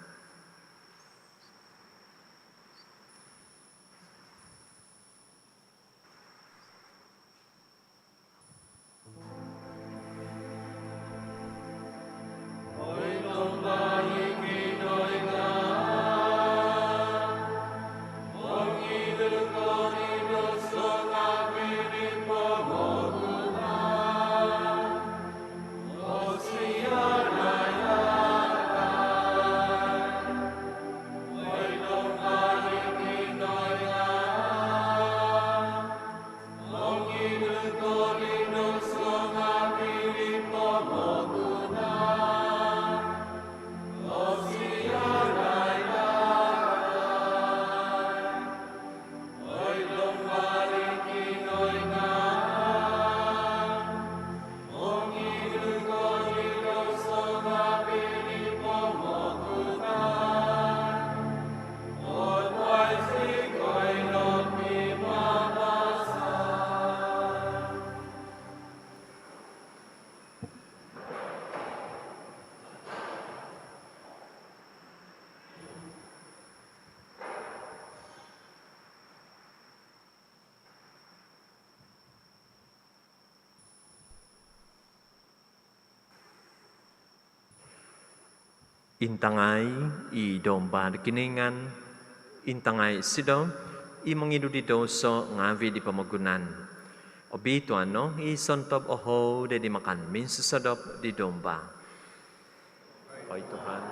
Intangay i domba kiningan, intangay sido, i mangidu di doso ngavi di pamagunan. Obito ano, i sontob oho de di makan min susadop di domba. Oy Tuhan.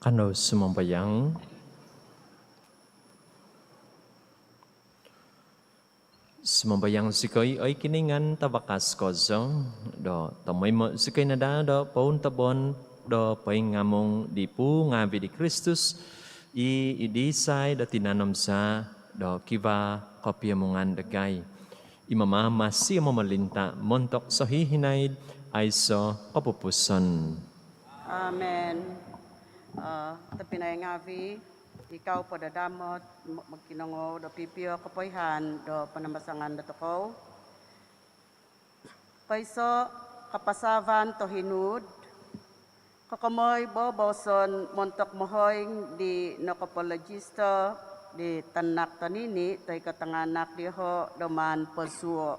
Kano sumambayang. Sumambayang sikoy ay kiningan tabakas kozo. Do tamay mo sikoy nada do paun tabon do paingamong di pu ngabi di Kristus i idisay da tinanom sa do kiva kopyamungan dagay. Imama masih mamalinta montok sa hihinaid ay so kapupuson. Amen. Tapi na ngavi, ikaw po dadamot, magkinango, do pipio kapoyhan, do panambasangan do toko. Kayso kapasavan to hinud, kakamoy boboson montok mohoing di nokopologista di tanak tanini, tay katanganak di ho doman pasuo.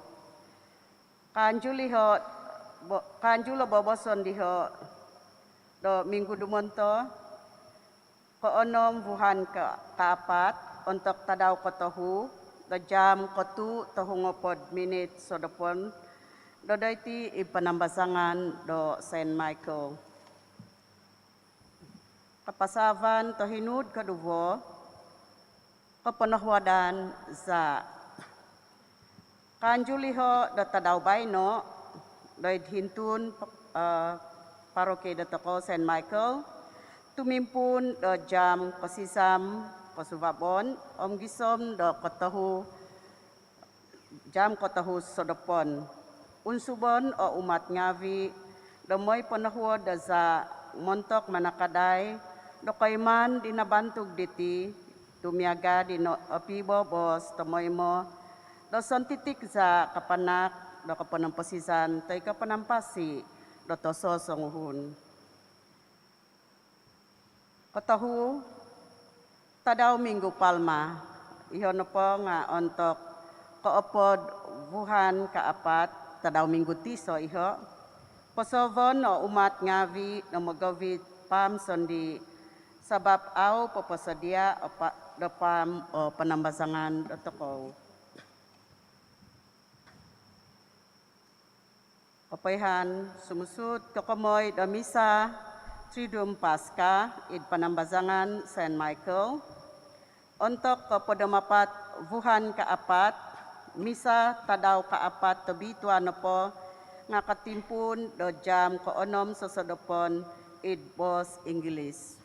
Kanjulo boboson di ho do minggu dumonto, koonom buhan kaapat, untuk tadaw ko tohu, do jam ko tu tohungopod minute so dopon, do dayti ipanambasangan do St. Michael. Kapasavan to hinud kaduvo, kapanahwadan za kanjuliho do tadaw bayno, do hintun paroke do toko St. Michael, tumimpun do jam kasisam pasubabon, gisom do kotahu jam kotahu sodopon. Unsubon o umat ngavi, do moy panahwo da za montok manakaday, do kayman dinabantog diti, tumiaga di no apibo bos, tamoy mo, Do son titik za kapanak do kapanampasisan tay kapanampasi do toso songuhun. Katahu tadaw Minggu Palma iyon po nga untuk kaopod buhan kaapat tadaw Minggu Tiso iho posovon o umat ngavi no magawid pam sondi sabab au papasadia o do pam o panambasangan do tokow. Kapayhan sumusud kakomoy do misa Triduum Pasca id panambazangan St. Michael. Untuk kapodamapat vuhan kaapat, misa tadaw kaapat tobitwa na po nga katimpun do jam koonom sosodopon id bos Ingles.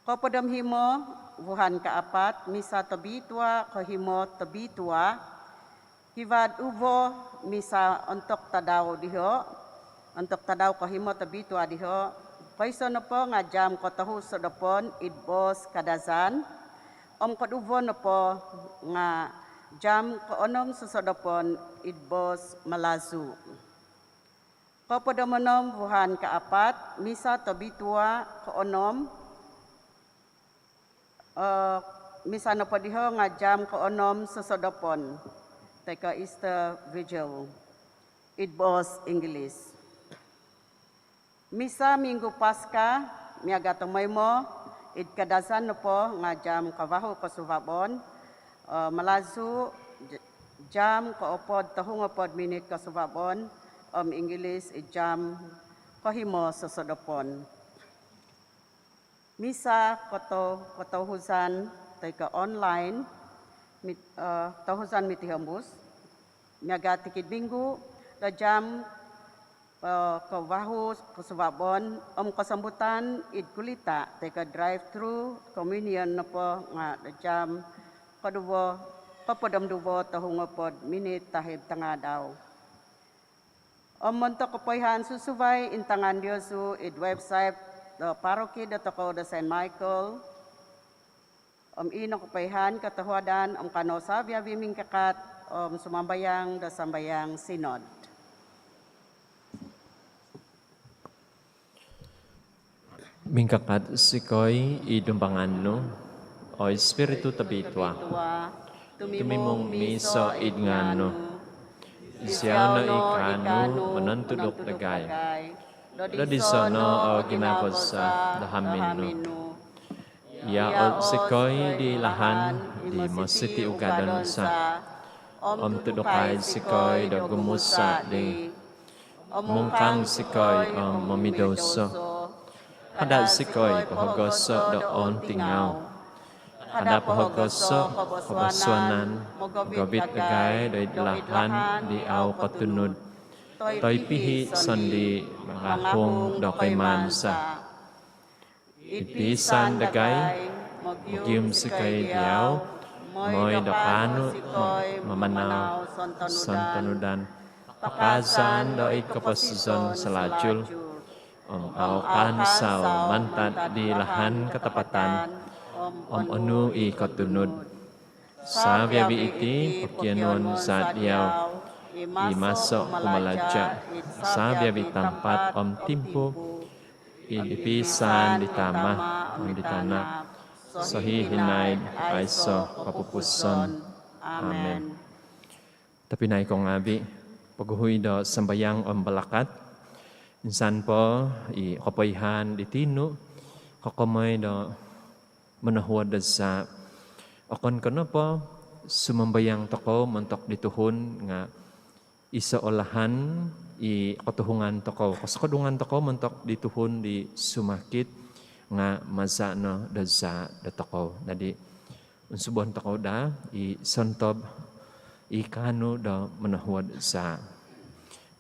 Kapodam himo vuhan kaapat, misa tobitwa kahimo tobitwa, hivad uvo misa untuk tadaw diho, untuk tadaw kahimo tobitwa diho, kaysa na po nga jam kotahu sodopon id bos kadazan, kaduvo na po nga jam koonom sosodopon id bos Malazu. Kapodamonom buhan kaapat, misa tobitwa koonom, misa na po diho nga jam koonom sosodopon, teka Easter Vigil, id bos Ingles. Misa Minggu Pasca, miagatong may mo, id kadasan no po nga jam kabaho kasubabon, Malazu jam kaopod tahungopod minit kasubabon, Ingles id jam kahimo sosodopon. Misa katohusan tayka online, tahusan mitihambus, miagatikid Minggu, da jam kabaho kasubabon kasambutan id kulita teka drive-thru communion na po nga jam kadubo papadamdubo tahungopod minit tahib tangadaw. Monto kapayhan susubay intangan Diosu id website do paroki do toko do St. Michael. Ino kapayhan katahuadan kanosa biyabiming kakat sumambayang do sambayang sinod. Mingkakat sikoy idumbangan no, o Espiritu tabitwa, tumimong miso idngano, isyaw no ikano, manantudok dagay, dadisono o ginapos sa dahamin no. Ya o sikoy di lahan, di mositi ugadon sa, tudokay sikoy do gumusa di, mungkang sikoy mamidoso, kada sikoy pahogoso doon tingaw. Kada pahogoso kabaswanan, gabit agay do'y lahan di aw katunod. To'y pihi sandi makahong do kay mansa. Ipisan dagay, magyum sikay diyaw, mo'y dokano mamanaw santanudan. Pakazan do'y kapasizon sa lajul. Awakan sa mantad di lahan katapatan, anu i katunod. Sa biyabi iti, pagyanon sa diyaw, imasok kumaladya. Sa biyabi tampat, timpo, ipisan di tama, di tanak, sa hihinay, ayso, kapupuson. Amen. Tapinay kong abi, paghuhuy do sambayang balakat, insan po, kapayhan di tino, kakamay do manahuad sa akon ko na po, sumambayang toko, mantok dituhon nga isa olahan, katuhungan toko. Kasakadungan toko, mantok dituhon di sumakit nga maza no da sa da toko. Nadi, unsubon toko da, santob, ikano da manahuad sa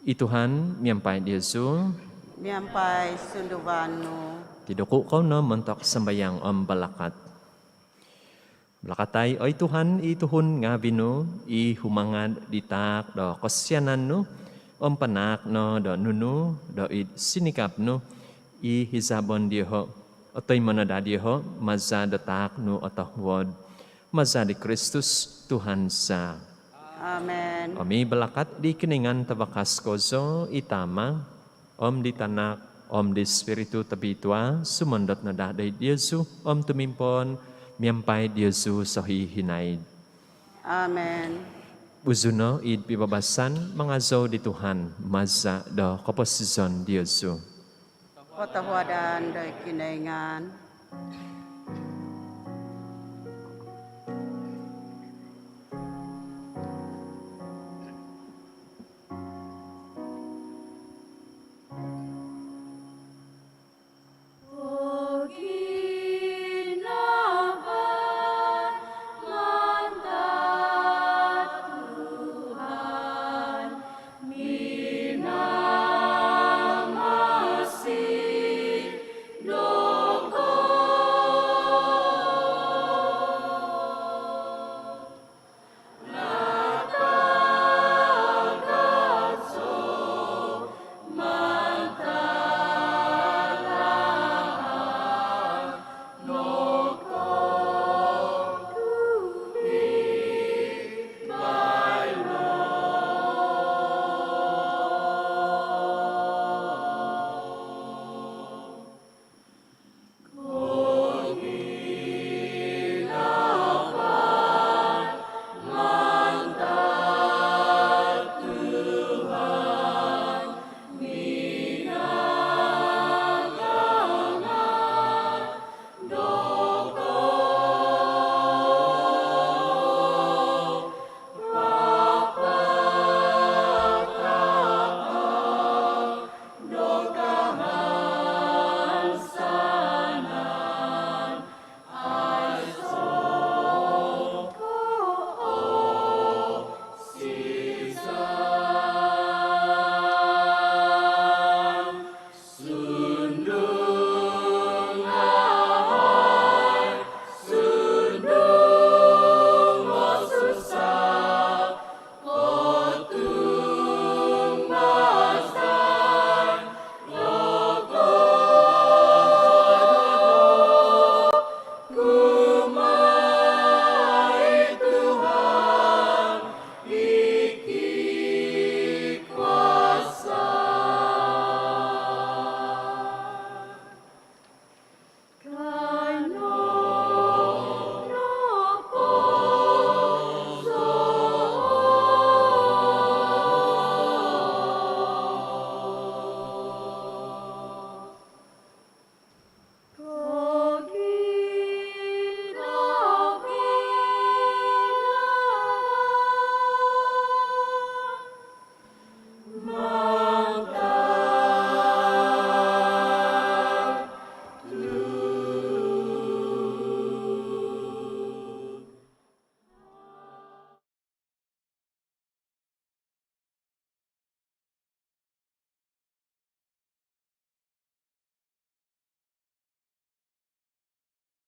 ituhan, miyampay di Yesu. Miyampay sundubano. Tiduko ko no, mantok sambayang balakat. Balakatay, oy Tuhan, ituhon nga bino, ihumangad ditak, do kosyanan no, panak no, do nuno, do sinikap no, ihisabon diho, otoy manada diho, maza datak no, otahwod, maza di Kristus, Tuhan sa. Amen. Omi balakat di kiningan tabakas kozo itama, om di tanak, om di spiritu tabitua, sumondot na daday Diyosu, om tumimpon, miyampai Diyosu sohi hinaid. Amen. Uzuno id pibabasan, mga zo di Tuhan, maza do komposisyon Diyosu. Kotahuadan day kinaingan.